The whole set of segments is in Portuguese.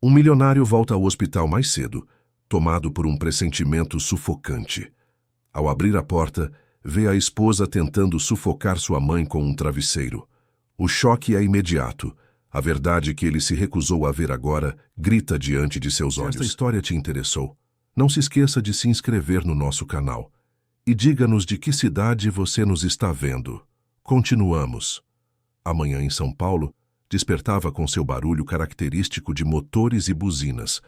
Um milionário volta ao hospital mais cedo, tomado por um pressentimento sufocante. Ao abrir a porta, vê a esposa tentando sufocar sua mãe com um travesseiro. O choque é imediato. A verdade que ele se recusou a ver agora grita diante de seus olhos. Se esta história te interessou, não se esqueça de se inscrever no nosso canal. E diga-nos de que cidade você nos está vendo. Continuamos. Amanhã em São Paulo, despertava com seu barulho característico de motores e buzinas.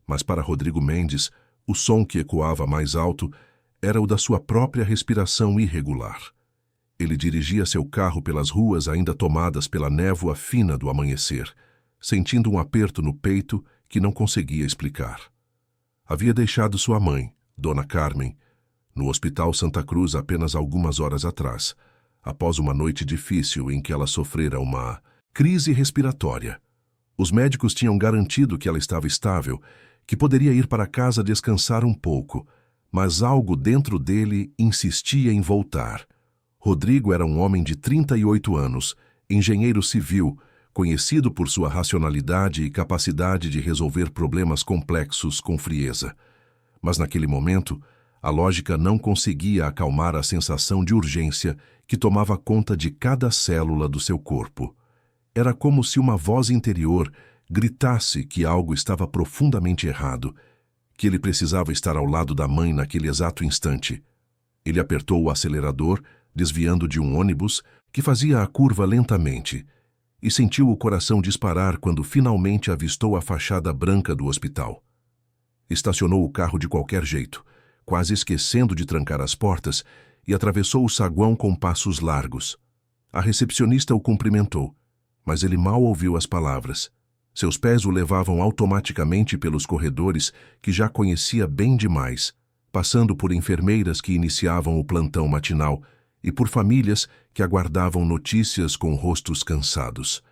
Mas para Rodrigo Mendes, o som que ecoava mais alto era o da sua própria respiração irregular. Ele dirigia seu carro pelas ruas ainda tomadas pela névoa fina do amanhecer, sentindo um aperto no peito que não conseguia explicar. Havia deixado sua mãe, Dona Carmen, no Hospital Santa Cruz apenas algumas horas atrás, após uma noite difícil em que ela sofrera uma crise respiratória. Os médicos tinham garantido que ela estava estável, que poderia ir para casa descansar um pouco, mas algo dentro dele insistia em voltar. Rodrigo era um homem de 38 anos, engenheiro civil, conhecido por sua racionalidade e capacidade de resolver problemas complexos com frieza. Mas naquele momento, a lógica não conseguia acalmar a sensação de urgência que tomava conta de cada célula do seu corpo. Era como se uma voz interior gritasse que algo estava profundamente errado, que ele precisava estar ao lado da mãe naquele exato instante. Ele apertou o acelerador, desviando de um ônibus que fazia a curva lentamente, e sentiu o coração disparar quando finalmente avistou a fachada branca do hospital. Estacionou o carro de qualquer jeito, quase esquecendo de trancar as portas, e atravessou o saguão com passos largos. A recepcionista o cumprimentou, mas ele mal ouviu as palavras. Seus pés o levavam automaticamente pelos corredores que já conhecia bem demais, passando por enfermeiras que iniciavam o plantão matinal e por famílias que aguardavam notícias com rostos cansados.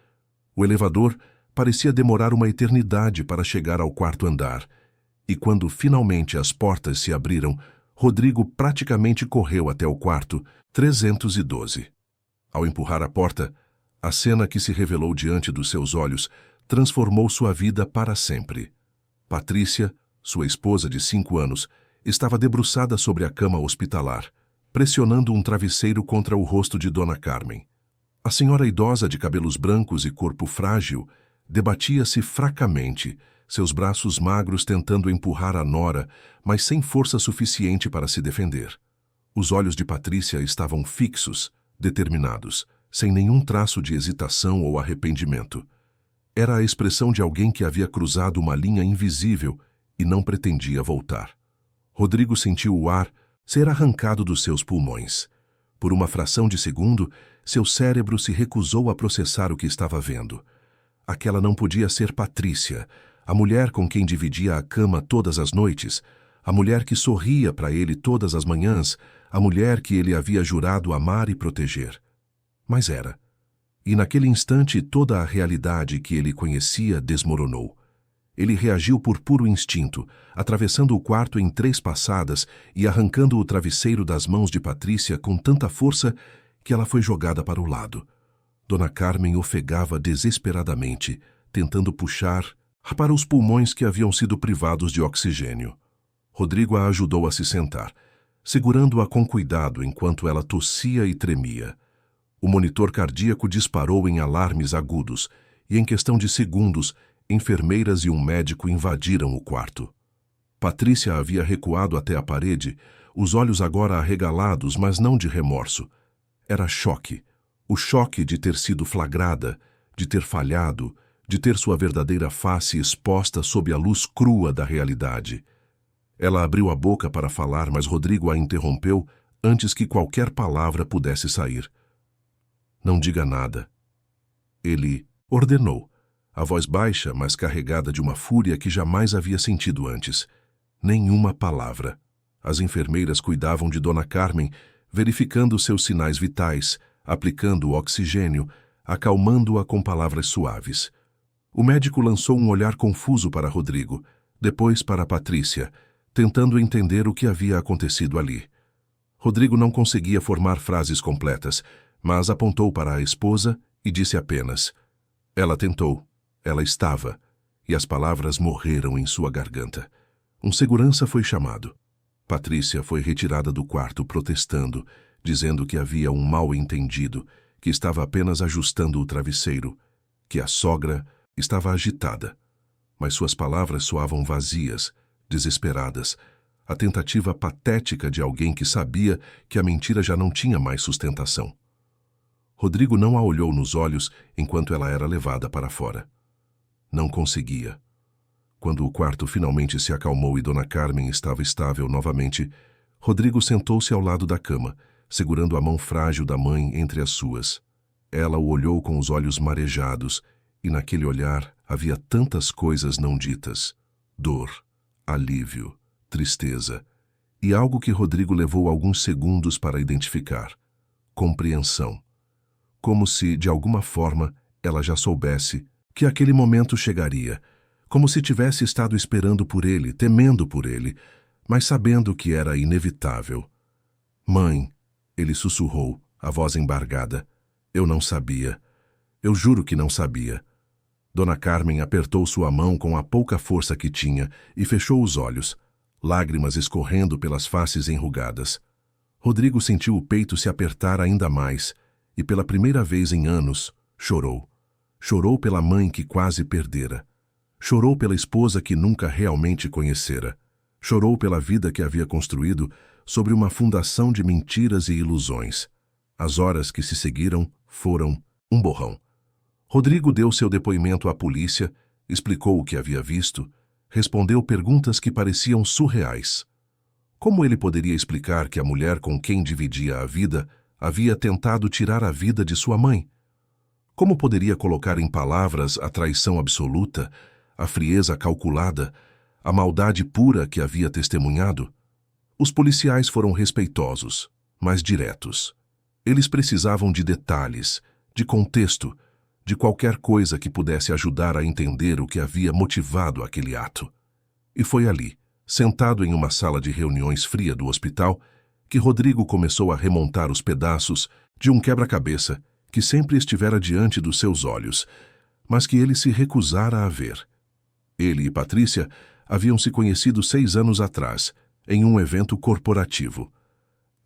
O elevador parecia demorar uma eternidade para chegar ao quarto andar, e quando finalmente as portas se abriram, Rodrigo praticamente correu até o quarto 312. Ao empurrar a porta, a cena que se revelou diante dos seus olhos transformou sua vida para sempre. Patrícia, sua esposa de 5 anos, estava debruçada sobre a cama hospitalar, pressionando um travesseiro contra o rosto de Dona Carmen. A senhora idosa de cabelos brancos e corpo frágil debatia-se fracamente, seus braços magros tentando empurrar a nora, mas sem força suficiente para se defender. Os olhos de Patrícia estavam fixos, determinados, sem nenhum traço de hesitação ou arrependimento. Era a expressão de alguém que havia cruzado uma linha invisível e não pretendia voltar. Rodrigo sentiu o ar ser arrancado dos seus pulmões. Por uma fração de segundo, seu cérebro se recusou a processar o que estava vendo. Aquela não podia ser Patrícia, a mulher com quem dividia a cama todas as noites, a mulher que sorria para ele todas as manhãs, a mulher que ele havia jurado amar e proteger. Mas era. E naquele instante toda a realidade que ele conhecia desmoronou. Ele reagiu por puro instinto, atravessando o quarto em 3 passadas e arrancando o travesseiro das mãos de Patrícia com tanta força que ela foi jogada para o lado. Dona Carmen ofegava desesperadamente, tentando puxar para os pulmões que haviam sido privados de oxigênio. Rodrigo a ajudou a se sentar, segurando-a com cuidado enquanto ela tossia e tremia. O monitor cardíaco disparou em alarmes agudos e, em questão de segundos, enfermeiras e um médico invadiram o quarto. Patrícia havia recuado até a parede, os olhos agora arregalados, mas não de remorso. Era choque. O choque de ter sido flagrada, de ter falhado, de ter sua verdadeira face exposta sob a luz crua da realidade. Ela abriu a boca para falar, mas Rodrigo a interrompeu antes que qualquer palavra pudesse sair. Não diga nada. Ele ordenou, a voz baixa, mas carregada de uma fúria que jamais havia sentido antes. Nenhuma palavra. As enfermeiras cuidavam de Dona Carmen, verificando seus sinais vitais, aplicando o oxigênio, acalmando-a com palavras suaves. O médico lançou um olhar confuso para Rodrigo, depois para Patrícia, tentando entender o que havia acontecido ali. Rodrigo não conseguia formar frases completas, mas apontou para a esposa e disse apenas: "Ela tentou. Ela estava." e as palavras morreram em sua garganta. Um segurança foi chamado. Patrícia foi retirada do quarto protestando, dizendo que havia um mal-entendido, que estava apenas ajustando o travesseiro, que a sogra estava agitada. Mas suas palavras soavam vazias, desesperadas, a tentativa patética de alguém que sabia que a mentira já não tinha mais sustentação. Rodrigo não a olhou nos olhos enquanto ela era levada para fora. Não conseguia. Quando o quarto finalmente se acalmou e Dona Carmen estava estável novamente, Rodrigo sentou-se ao lado da cama, segurando a mão frágil da mãe entre as suas. Ela o olhou com os olhos marejados, e naquele olhar havia tantas coisas não ditas: dor, alívio, tristeza, e algo que Rodrigo levou alguns segundos para identificar: compreensão. Como se, de alguma forma, ela já soubesse que aquele momento chegaria, como se tivesse estado esperando por ele, temendo por ele, mas sabendo que era inevitável. Mãe, ele sussurrou, a voz embargada. Eu não sabia. Eu juro que não sabia. Dona Carmen apertou sua mão com a pouca força que tinha e fechou os olhos, lágrimas escorrendo pelas faces enrugadas. Rodrigo sentiu o peito se apertar ainda mais e, pela primeira vez em anos, chorou. Chorou pela mãe que quase perdera. Chorou pela esposa que nunca realmente conhecera. Chorou pela vida que havia construído sobre uma fundação de mentiras e ilusões. As horas que se seguiram foram um borrão. Rodrigo deu seu depoimento à polícia, explicou o que havia visto, respondeu perguntas que pareciam surreais. Como ele poderia explicar que a mulher com quem dividia a vida havia tentado tirar a vida de sua mãe? Como poderia colocar em palavras a traição absoluta, a frieza calculada, a maldade pura que havia testemunhado? Os policiais foram respeitosos, mas diretos. Eles precisavam de detalhes, de contexto, de qualquer coisa que pudesse ajudar a entender o que havia motivado aquele ato. E foi ali, sentado em uma sala de reuniões fria do hospital, que Rodrigo começou a remontar os pedaços de um quebra-cabeça que sempre estivera diante dos seus olhos, mas que ele se recusara a ver. Ele e Patrícia haviam se conhecido 6 anos atrás, em um evento corporativo.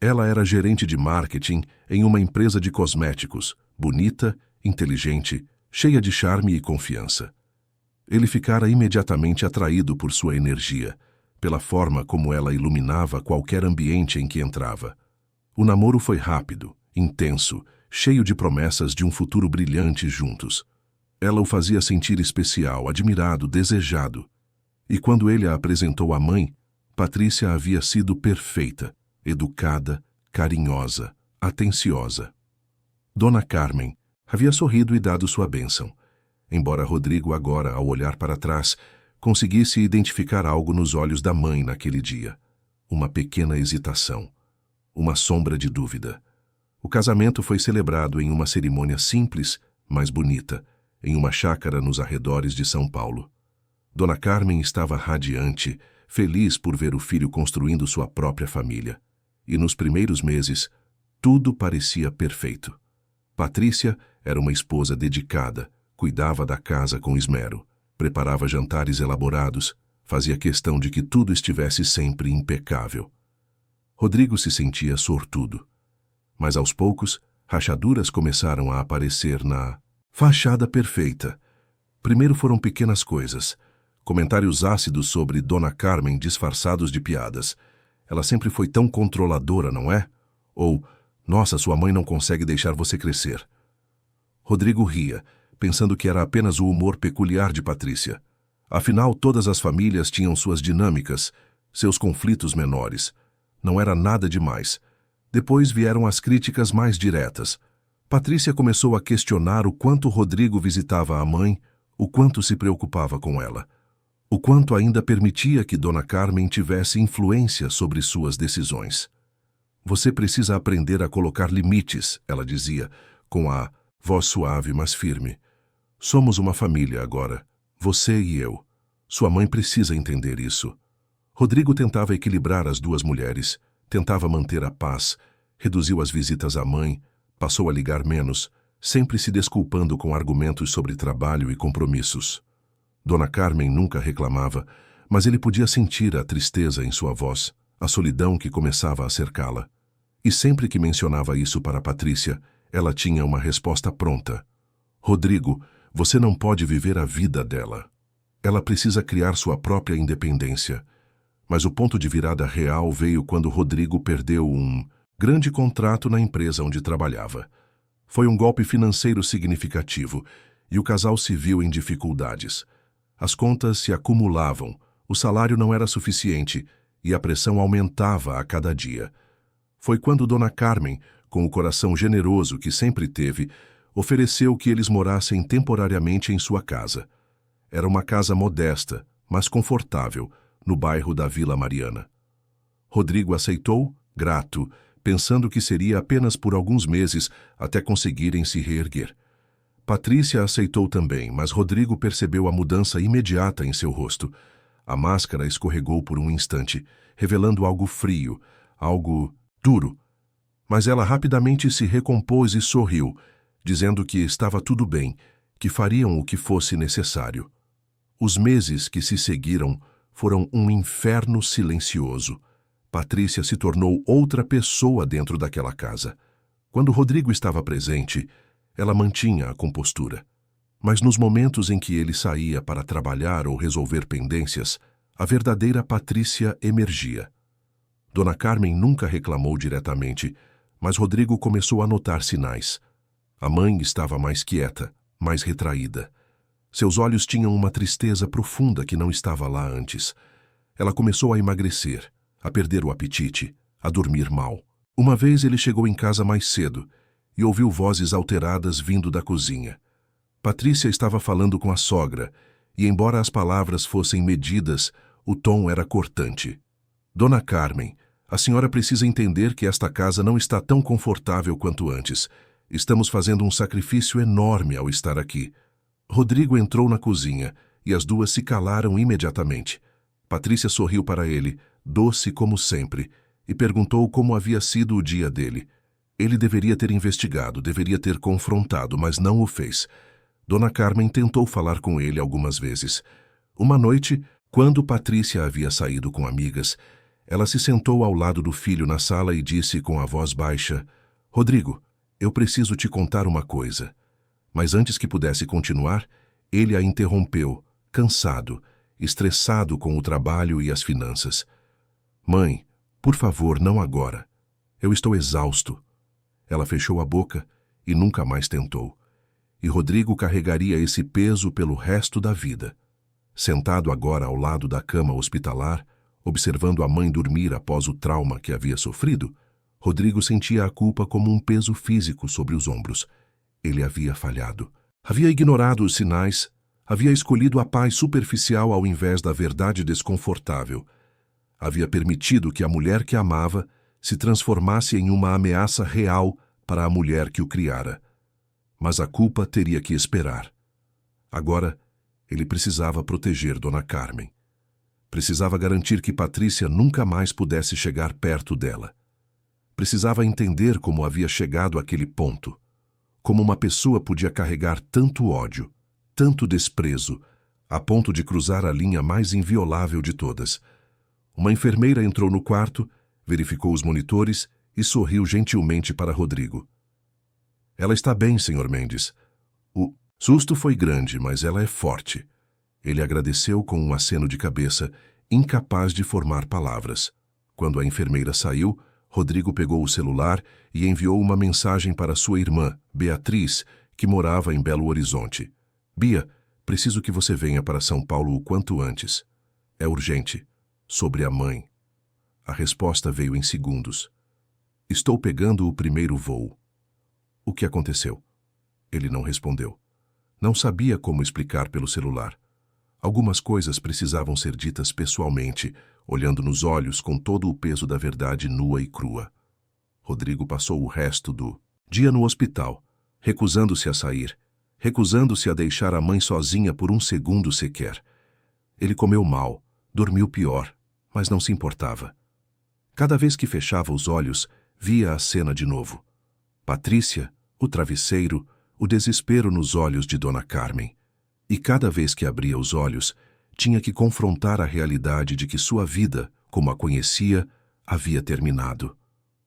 Ela era gerente de marketing em uma empresa de cosméticos, bonita, inteligente, cheia de charme e confiança. Ele ficara imediatamente atraído por sua energia, pela forma como ela iluminava qualquer ambiente em que entrava. O namoro foi rápido, intenso, cheio de promessas de um futuro brilhante juntos. Ela o fazia sentir especial, admirado, desejado. E quando ele a apresentou à mãe, Patrícia havia sido perfeita, educada, carinhosa, atenciosa. Dona Carmen havia sorrido e dado sua bênção, embora Rodrigo agora, ao olhar para trás, conseguisse identificar algo nos olhos da mãe naquele dia. Uma pequena hesitação, uma sombra de dúvida. O casamento foi celebrado em uma cerimônia simples, mas bonita, em uma chácara nos arredores de São Paulo. Dona Carmen estava radiante, feliz por ver o filho construindo sua própria família. E nos primeiros meses, tudo parecia perfeito. Patrícia era uma esposa dedicada, cuidava da casa com esmero, preparava jantares elaborados, fazia questão de que tudo estivesse sempre impecável. Rodrigo se sentia sortudo. Mas aos poucos, rachaduras começaram a aparecer na fachada perfeita. Primeiro foram pequenas coisas, comentários ácidos sobre Dona Carmen disfarçados de piadas. Ela sempre foi tão controladora, não é? Ou, nossa, sua mãe não consegue deixar você crescer. Rodrigo ria, pensando que era apenas o humor peculiar de Patrícia. Afinal, todas as famílias tinham suas dinâmicas, seus conflitos menores. Não era nada demais. Depois vieram as críticas mais diretas. Patrícia começou a questionar o quanto Rodrigo visitava a mãe, o quanto se preocupava com ela, o quanto ainda permitia que Dona Carmen tivesse influência sobre suas decisões. Você precisa aprender a colocar limites, ela dizia, com a voz suave mas firme. Somos uma família agora, você e eu. Sua mãe precisa entender isso. Rodrigo tentava equilibrar as duas mulheres, tentava manter a paz, reduziu as visitas à mãe, passou a ligar menos, sempre se desculpando com argumentos sobre trabalho e compromissos. Dona Carmen nunca reclamava, mas ele podia sentir a tristeza em sua voz, a solidão que começava a cercá-la. E sempre que mencionava isso para Patrícia, ela tinha uma resposta pronta. Rodrigo, você não pode viver a vida dela. Ela precisa criar sua própria independência. Mas o ponto de virada real veio quando Rodrigo perdeu um grande contrato na empresa onde trabalhava. Foi um golpe financeiro significativo e o casal se viu em dificuldades. As contas se acumulavam, o salário não era suficiente e a pressão aumentava a cada dia. Foi quando Dona Carmen, com o coração generoso que sempre teve, ofereceu que eles morassem temporariamente em sua casa. Era uma casa modesta, mas confortável, no bairro da Vila Mariana. Rodrigo aceitou, grato, pensando que seria apenas por alguns meses até conseguirem se reerguer. Patrícia aceitou também, mas Rodrigo percebeu a mudança imediata em seu rosto. A máscara escorregou por um instante, revelando algo frio, algo duro. Mas ela rapidamente se recompôs e sorriu, dizendo que estava tudo bem, que fariam o que fosse necessário. Os meses que se seguiram foram um inferno silencioso. Patrícia se tornou outra pessoa dentro daquela casa. Quando Rodrigo estava presente, ela mantinha a compostura. Mas nos momentos em que ele saía para trabalhar ou resolver pendências, a verdadeira Patrícia emergia. Dona Carmen nunca reclamou diretamente, mas Rodrigo começou a notar sinais. A mãe estava mais quieta, mais retraída. Seus olhos tinham uma tristeza profunda que não estava lá antes. Ela começou a emagrecer, a perder o apetite, a dormir mal. Uma vez ele chegou em casa mais cedo e ouviu vozes alteradas vindo da cozinha. Patrícia estava falando com a sogra e, embora as palavras fossem medidas, o tom era cortante. Dona Carmen, a senhora precisa entender que esta casa não está tão confortável quanto antes. Estamos fazendo um sacrifício enorme ao estar aqui. Rodrigo entrou na cozinha e as duas se calaram imediatamente. Patrícia sorriu para ele, doce como sempre, e perguntou como havia sido o dia dele. Ele deveria ter investigado, deveria ter confrontado, mas não o fez. Dona Carmen tentou falar com ele algumas vezes. Uma noite, quando Patrícia havia saído com amigas, ela se sentou ao lado do filho na sala e disse com a voz baixa: Rodrigo, eu preciso te contar uma coisa. Mas antes que pudesse continuar, ele a interrompeu, cansado, estressado com o trabalho e as finanças. Mãe, por favor, não agora. Eu estou exausto. Ela fechou a boca e nunca mais tentou. E Rodrigo carregaria esse peso pelo resto da vida. Sentado agora ao lado da cama hospitalar, observando a mãe dormir após o trauma que havia sofrido, Rodrigo sentia a culpa como um peso físico sobre os ombros. Ele havia falhado. Havia ignorado os sinais, havia escolhido a paz superficial ao invés da verdade desconfortável. Havia permitido que a mulher que amava se transformasse em uma ameaça real para a mulher que o criara. Mas a culpa teria que esperar. Agora, ele precisava proteger Dona Carmen. Precisava garantir que Patrícia nunca mais pudesse chegar perto dela. Precisava entender como havia chegado àquele ponto. Como uma pessoa podia carregar tanto ódio, tanto desprezo, a ponto de cruzar a linha mais inviolável de todas. Uma enfermeira entrou no quarto, verificou os monitores e sorriu gentilmente para Rodrigo. Ela está bem, Sr. Mendes. O susto foi grande, mas ela é forte. Ele agradeceu com um aceno de cabeça, incapaz de formar palavras. Quando a enfermeira saiu, Rodrigo pegou o celular e enviou uma mensagem para sua irmã, Beatriz, que morava em Belo Horizonte. Bia, preciso que você venha para São Paulo o quanto antes. É urgente. Sobre a mãe. A resposta veio em segundos. Estou pegando o primeiro voo. O que aconteceu? Ele não respondeu. Não sabia como explicar pelo celular. Algumas coisas precisavam ser ditas pessoalmente, olhando nos olhos com todo o peso da verdade nua e crua. Rodrigo passou o resto do dia no hospital, recusando-se a sair, recusando-se a deixar a mãe sozinha por um segundo sequer. Ele comeu mal, dormiu pior, mas não se importava. Cada vez que fechava os olhos, via a cena de novo. Patrícia, o travesseiro, o desespero nos olhos de Dona Carmen. E cada vez que abria os olhos, tinha que confrontar a realidade de que sua vida, como a conhecia, havia terminado.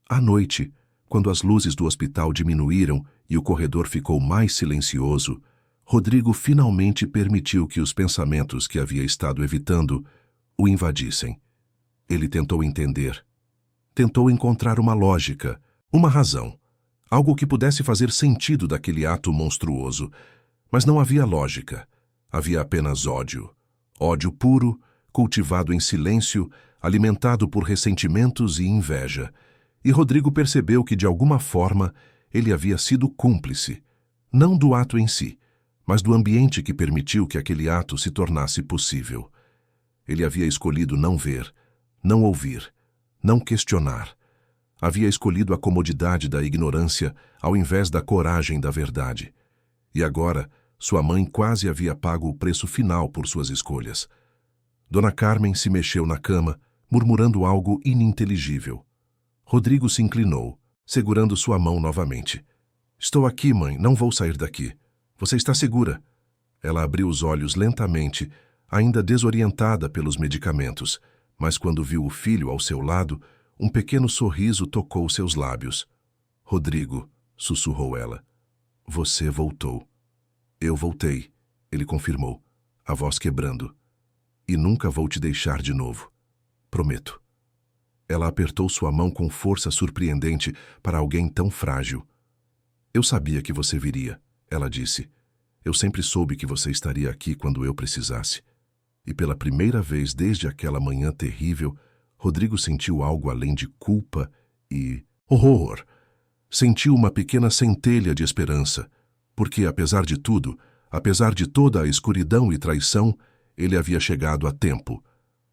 À noite, quando as luzes do hospital diminuíram e o corredor ficou mais silencioso, Rodrigo finalmente permitiu que os pensamentos que havia estado evitando o invadissem. Ele tentou entender. Tentou encontrar uma lógica, uma razão, algo que pudesse fazer sentido daquele ato monstruoso. Mas não havia lógica. Havia apenas ódio. Ódio puro, cultivado em silêncio, alimentado por ressentimentos e inveja. E Rodrigo percebeu que, de alguma forma, ele havia sido cúmplice, não do ato em si, mas do ambiente que permitiu que aquele ato se tornasse possível. Ele havia escolhido não ver, não ouvir, não questionar. Havia escolhido a comodidade da ignorância ao invés da coragem da verdade. E agora, sua mãe quase havia pago o preço final por suas escolhas. Dona Carmen se mexeu na cama, murmurando algo ininteligível. Rodrigo se inclinou, segurando sua mão novamente. "Estou aqui, mãe, não vou sair daqui. Você está segura?" Ela abriu os olhos lentamente, ainda desorientada pelos medicamentos, mas quando viu o filho ao seu lado, um pequeno sorriso tocou seus lábios. "Rodrigo", sussurrou ela, "você voltou." "Eu voltei", ele confirmou, a voz quebrando. "E nunca vou te deixar de novo. Prometo." Ela apertou sua mão com força surpreendente para alguém tão frágil. "Eu sabia que você viria", ela disse. "Eu sempre soube que você estaria aqui quando eu precisasse." E pela primeira vez desde aquela manhã terrível, Rodrigo sentiu algo além de culpa e horror. Sentiu uma pequena centelha de esperança, porque, apesar de tudo, apesar de toda a escuridão e traição, ele havia chegado a tempo.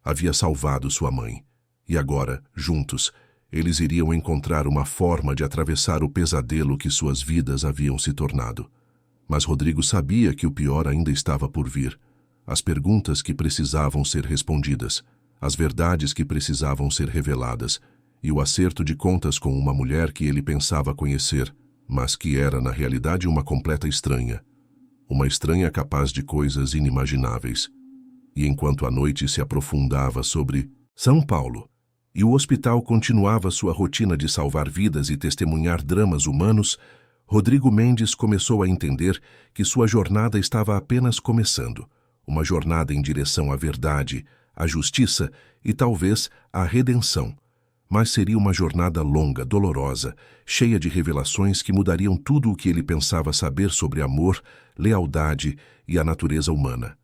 Havia salvado sua mãe. E agora, juntos, eles iriam encontrar uma forma de atravessar o pesadelo que suas vidas haviam se tornado. Mas Rodrigo sabia que o pior ainda estava por vir. As perguntas que precisavam ser respondidas, as verdades que precisavam ser reveladas, e o acerto de contas com uma mulher que ele pensava conhecer, mas que era, na realidade, uma completa estranha. Uma estranha capaz de coisas inimagináveis. E enquanto a noite se aprofundava sobre São Paulo, e o hospital continuava sua rotina de salvar vidas e testemunhar dramas humanos, Rodrigo Mendes começou a entender que sua jornada estava apenas começando. Uma jornada em direção à verdade, à justiça e talvez à redenção. Mas seria uma jornada longa, dolorosa, cheia de revelações que mudariam tudo o que ele pensava saber sobre amor, lealdade e a natureza humana.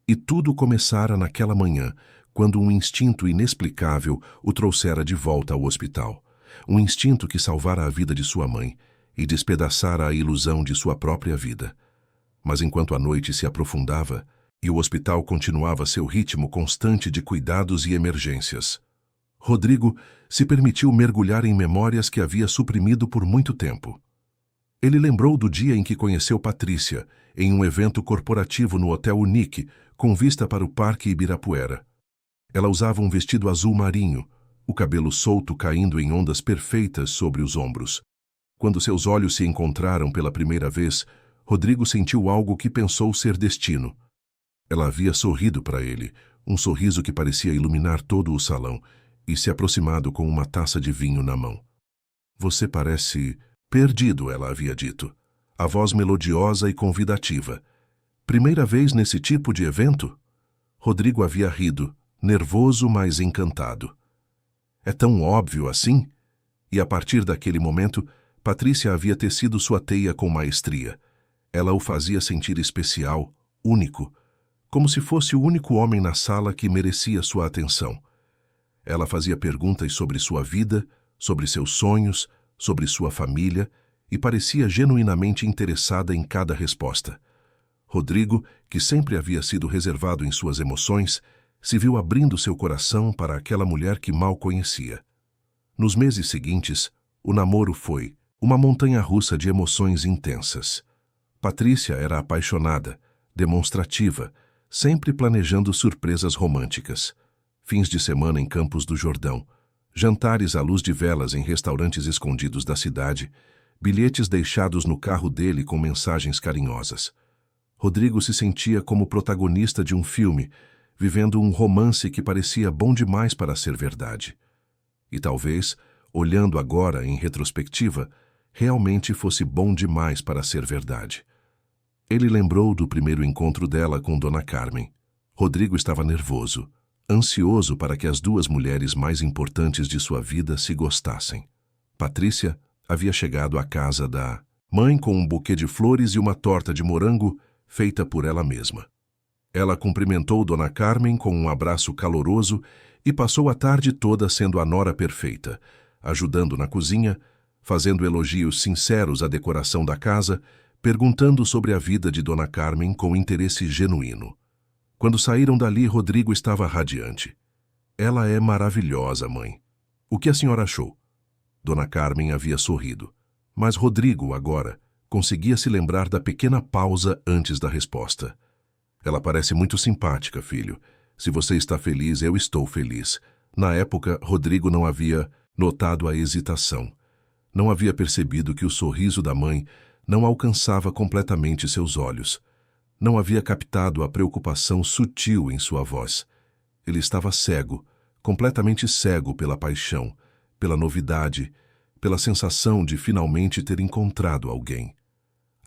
E tudo começara naquela manhã, quando um instinto inexplicável o trouxera de volta ao hospital. Um instinto que salvara a vida de sua mãe e despedaçara a ilusão de sua própria vida. Mas enquanto a noite se aprofundava e o hospital continuava seu ritmo constante de cuidados e emergências, Rodrigo se permitiu mergulhar em memórias que havia suprimido por muito tempo. Ele lembrou do dia em que conheceu Patrícia, em um evento corporativo no Hotel Unique, com vista para o Parque Ibirapuera. Ela usava um vestido azul marinho, o cabelo solto caindo em ondas perfeitas sobre os ombros. Quando seus olhos se encontraram pela primeira vez, Rodrigo sentiu algo que pensou ser destino. Ela havia sorrido para ele, um sorriso que parecia iluminar todo o salão, e se aproximado com uma taça de vinho na mão. "Você parece perdido", ela havia dito, a voz melodiosa e convidativa. "Primeira vez nesse tipo de evento?" Rodrigo havia rido, nervoso, mas encantado. "É tão óbvio assim?" E a partir daquele momento, Patrícia havia tecido sua teia com maestria. Ela o fazia sentir especial, único, como se fosse o único homem na sala que merecia sua atenção. Ela fazia perguntas sobre sua vida, sobre seus sonhos, sobre sua família, e parecia genuinamente interessada em cada resposta. Rodrigo, que sempre havia sido reservado em suas emoções, se viu abrindo seu coração para aquela mulher que mal conhecia. Nos meses seguintes, o namoro foi uma montanha-russa de emoções intensas. Patrícia era apaixonada, demonstrativa, sempre planejando surpresas românticas. Fins de semana em Campos do Jordão, jantares à luz de velas em restaurantes escondidos da cidade, bilhetes deixados no carro dele com mensagens carinhosas. Rodrigo se sentia como protagonista de um filme, vivendo um romance que parecia bom demais para ser verdade. E talvez, olhando agora em retrospectiva, realmente fosse bom demais para ser verdade. Ele lembrou do primeiro encontro dela com Dona Carmen. Rodrigo estava nervoso, ansioso para que as duas mulheres mais importantes de sua vida se gostassem. Patrícia havia chegado à casa da mãe com um buquê de flores e uma torta de morango feita por ela mesma. Ela cumprimentou Dona Carmen com um abraço caloroso e passou a tarde toda sendo a nora perfeita, ajudando na cozinha, fazendo elogios sinceros à decoração da casa, perguntando sobre a vida de Dona Carmen com interesse genuíno. Quando saíram dali, Rodrigo estava radiante. Ela é maravilhosa, mãe. O que a senhora achou? Dona Carmen havia sorrido, mas Rodrigo, agora, conseguia se lembrar da pequena pausa antes da resposta. Ela parece muito simpática, filho. Se você está feliz, eu estou feliz. Na época, Rodrigo não havia notado a hesitação. Não havia percebido que o sorriso da mãe não alcançava completamente seus olhos. Não havia captado a preocupação sutil em sua voz. Ele estava cego, completamente cego pela paixão, pela novidade, pela sensação de finalmente ter encontrado alguém.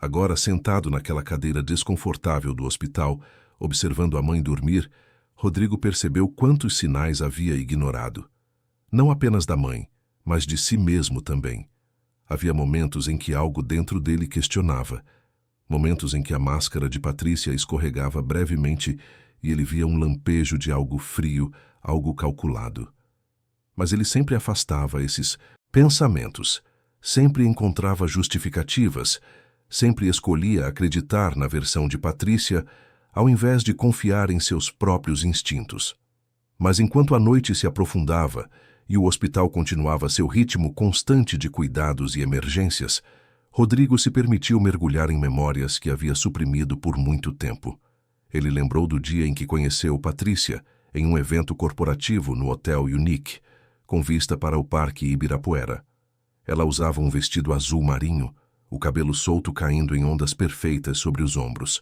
Agora, sentado naquela cadeira desconfortável do hospital, observando a mãe dormir, Rodrigo percebeu quantos sinais havia ignorado. Não apenas da mãe, mas de si mesmo também. Havia momentos em que algo dentro dele questionava, momentos em que a máscara de Patrícia escorregava brevemente e ele via um lampejo de algo frio, algo calculado. Mas ele sempre afastava esses pensamentos, sempre encontrava justificativas, sempre escolhia acreditar na versão de Patrícia, ao invés de confiar em seus próprios instintos. Mas enquanto a noite se aprofundava e o hospital continuava seu ritmo constante de cuidados e emergências, Rodrigo se permitiu mergulhar em memórias que havia suprimido por muito tempo. Ele lembrou do dia em que conheceu Patrícia, em um evento corporativo no Hotel Unique, com vista para o Parque Ibirapuera. Ela usava um vestido azul marinho, o cabelo solto caindo em ondas perfeitas sobre os ombros.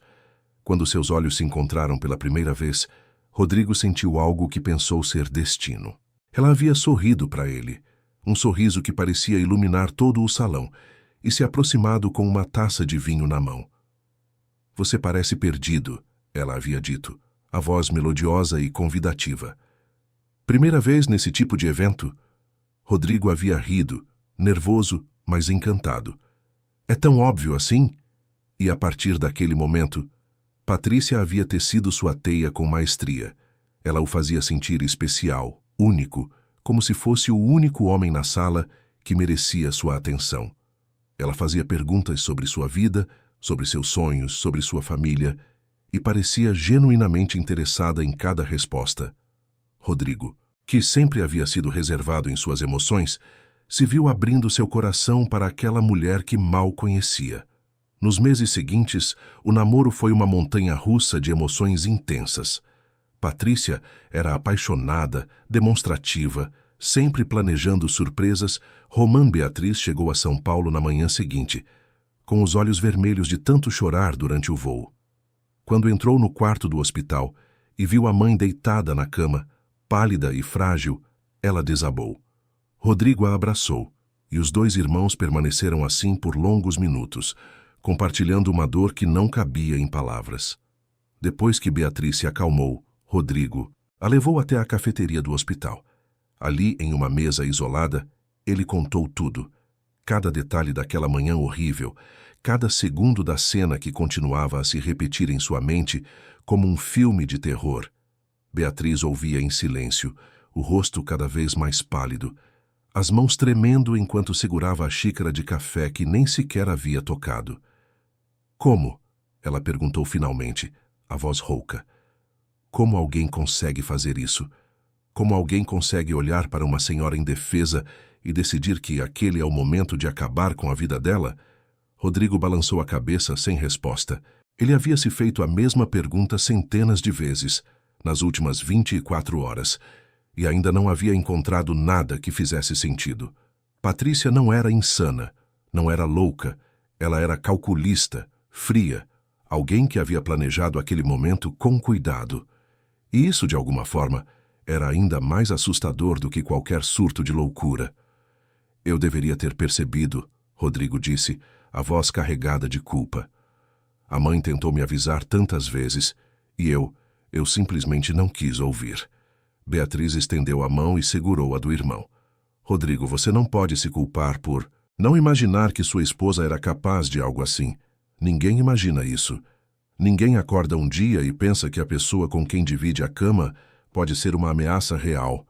Quando seus olhos se encontraram pela primeira vez, Rodrigo sentiu algo que pensou ser destino. Ela havia sorrido para ele, um sorriso que parecia iluminar todo o salão, e se aproximado com uma taça de vinho na mão. "Você parece perdido", ela havia dito, a voz melodiosa e convidativa. Primeira vez nesse tipo de evento? Rodrigo havia rido, nervoso, mas encantado. "É tão óbvio assim?" E a partir daquele momento, Patrícia havia tecido sua teia com maestria. Ela o fazia sentir especial, único, como se fosse o único homem na sala que merecia sua atenção. Ela fazia perguntas sobre sua vida, sobre seus sonhos, sobre sua família, e parecia genuinamente interessada em cada resposta. Rodrigo, que sempre havia sido reservado em suas emoções, se viu abrindo seu coração para aquela mulher que mal conhecia. Nos meses seguintes, o namoro foi uma montanha-russa de emoções intensas. Patrícia era apaixonada, demonstrativa, sempre planejando surpresas. Romã Beatriz chegou a São Paulo na manhã seguinte, com os olhos vermelhos de tanto chorar durante o voo. Quando entrou no quarto do hospital e viu a mãe deitada na cama, pálida e frágil, ela desabou. Rodrigo a abraçou, e os dois irmãos permaneceram assim por longos minutos, compartilhando uma dor que não cabia em palavras. Depois que Beatriz se acalmou, Rodrigo a levou até a cafeteria do hospital. Ali, em uma mesa isolada, ele contou tudo. Cada detalhe daquela manhã horrível, cada segundo da cena que continuava a se repetir em sua mente como um filme de terror. Beatriz ouvia em silêncio, o rosto cada vez mais pálido, as mãos tremendo enquanto segurava a xícara de café que nem sequer havia tocado. "Como?" ela perguntou finalmente, a voz rouca. "Como alguém consegue fazer isso? Como alguém consegue olhar para uma senhora indefesa e decidir que aquele é o momento de acabar com a vida dela?" Rodrigo balançou a cabeça sem resposta. Ele havia se feito a mesma pergunta centenas de vezes, nas últimas 24 horas, e ainda não havia encontrado nada que fizesse sentido. Patrícia não era insana, não era louca, ela era calculista, fria, Alguém que havia planejado aquele momento com cuidado. E isso, de alguma forma, era ainda mais assustador do que qualquer surto de loucura. Eu deveria ter percebido, Rodrigo disse, a voz carregada de culpa. A mãe tentou me avisar tantas vezes, e eu simplesmente não quis ouvir. Beatriz estendeu a mão e segurou a do irmão. Rodrigo, você não pode se culpar por não imaginar que sua esposa era capaz de algo assim. Ninguém imagina isso. Ninguém acorda um dia e pensa que a pessoa com quem divide a cama pode ser uma ameaça real.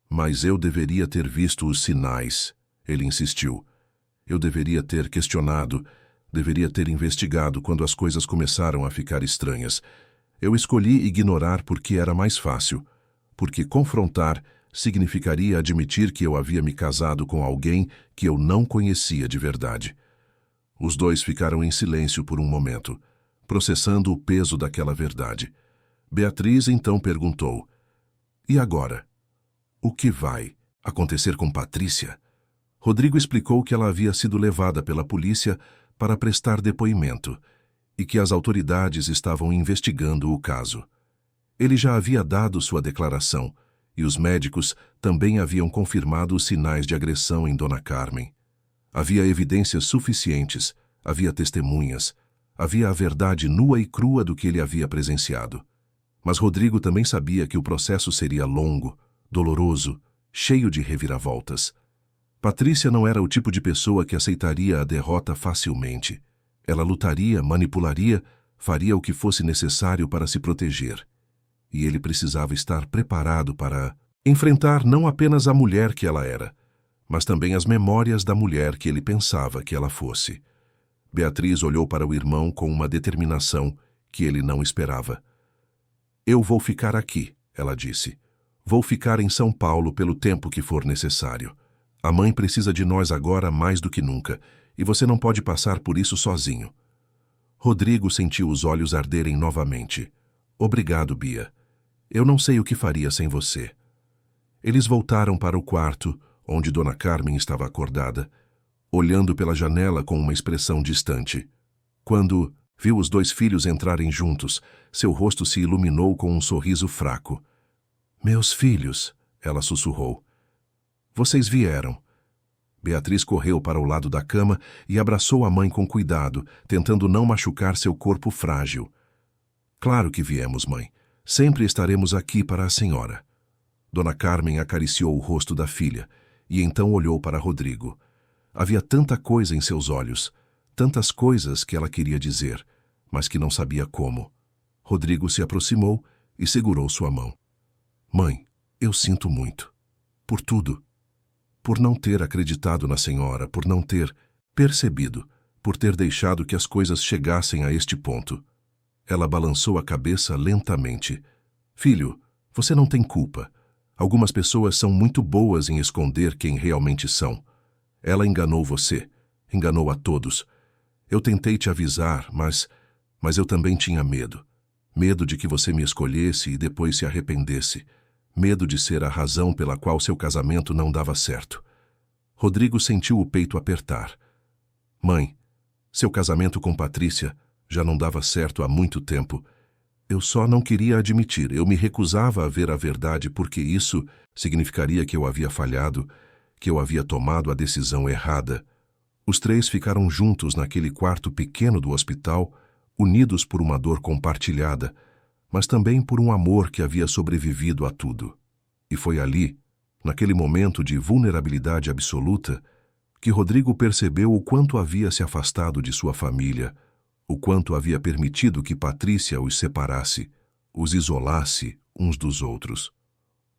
Mas eu deveria ter visto os sinais, ele insistiu. Eu deveria ter questionado, deveria ter investigado quando as coisas começaram a ficar estranhas. Eu escolhi ignorar porque era mais fácil, porque confrontar significaria admitir que eu havia me casado com alguém que eu não conhecia de verdade. Os dois ficaram em silêncio por um momento, processando o peso daquela verdade. Beatriz então perguntou: "E agora? O que vai acontecer com Patrícia?" Rodrigo explicou que ela havia sido levada pela polícia para prestar depoimento e que as autoridades estavam investigando o caso. Ele já havia dado sua declaração e os médicos também haviam confirmado os sinais de agressão em Dona Carmen. Havia evidências suficientes, havia testemunhas, havia a verdade nua e crua do que ele havia presenciado. Mas Rodrigo também sabia que o processo seria longo, doloroso, cheio de reviravoltas. Patrícia não era o tipo de pessoa que aceitaria a derrota facilmente. Ela lutaria, manipularia, faria o que fosse necessário para se proteger. E ele precisava estar preparado para enfrentar não apenas a mulher que ela era, mas também as memórias da mulher que ele pensava que ela fosse. Beatriz olhou para o irmão com uma determinação que ele não esperava. "Eu vou ficar aqui", ela disse. "Vou ficar em São Paulo pelo tempo que for necessário. A mãe precisa de nós agora mais do que nunca, e você não pode passar por isso sozinho." Rodrigo sentiu os olhos arderem novamente. "Obrigado, Bia. Eu não sei o que faria sem você." Eles voltaram para o quarto, onde Dona Carmen estava acordada, olhando pela janela com uma expressão distante. Quando viu os dois filhos entrarem juntos, seu rosto se iluminou com um sorriso fraco. "Meus filhos", ela sussurrou. "Vocês vieram." Beatriz correu para o lado da cama e abraçou a mãe com cuidado, tentando não machucar seu corpo frágil. "Claro que viemos, mãe. Sempre estaremos aqui para a senhora." Dona Carmen acariciou o rosto da filha e então olhou para Rodrigo. Havia tanta coisa em seus olhos, tantas coisas que ela queria dizer, mas que não sabia como. Rodrigo se aproximou e segurou sua mão. "Mãe, eu sinto muito. Por tudo. Por não ter acreditado na senhora, por não ter percebido, por ter deixado que as coisas chegassem a este ponto." Ela balançou a cabeça lentamente. "Filho, você não tem culpa. Algumas pessoas são muito boas em esconder quem realmente são. Ela enganou você, enganou a todos. Eu tentei te avisar, mas eu também tinha medo. Medo de que você me escolhesse e depois se arrependesse. Medo de ser a razão pela qual seu casamento não dava certo." Rodrigo sentiu o peito apertar. "Mãe, seu casamento com Patrícia já não dava certo há muito tempo. Eu só não queria admitir, eu me recusava a ver a verdade porque isso significaria que eu havia falhado, que eu havia tomado a decisão errada." Os três ficaram juntos naquele quarto pequeno do hospital, unidos por uma dor compartilhada, mas também por um amor que havia sobrevivido a tudo. E foi ali, naquele momento de vulnerabilidade absoluta, que Rodrigo percebeu o quanto havia se afastado de sua família, o quanto havia permitido que Patrícia os separasse, os isolasse uns dos outros.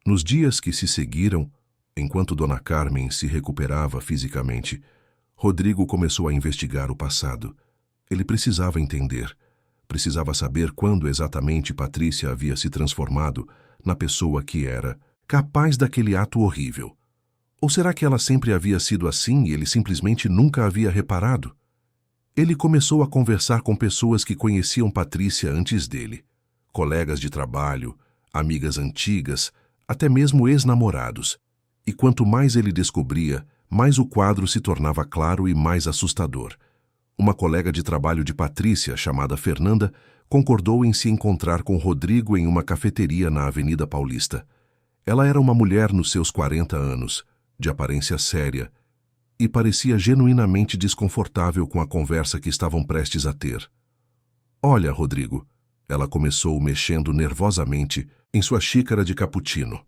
Nos dias que se seguiram, enquanto Dona Carmen se recuperava fisicamente, Rodrigo começou a investigar o passado. Ele precisava entender, precisava saber quando exatamente Patrícia havia se transformado na pessoa que era, capaz daquele ato horrível. Ou será que ela sempre havia sido assim e ele simplesmente nunca havia reparado? Ele começou a conversar com pessoas que conheciam Patrícia antes dele, colegas de trabalho, amigas antigas, até mesmo ex-namorados. E quanto mais ele descobria, mais o quadro se tornava claro e mais assustador. Uma colega de trabalho de Patrícia, chamada Fernanda, concordou em se encontrar com Rodrigo em uma cafeteria na Avenida Paulista. Ela era uma mulher nos seus 40 anos, de aparência séria, e parecia genuinamente desconfortável com a conversa que estavam prestes a ter. "Olha, Rodrigo", ela começou mexendo nervosamente em sua xícara de cappuccino.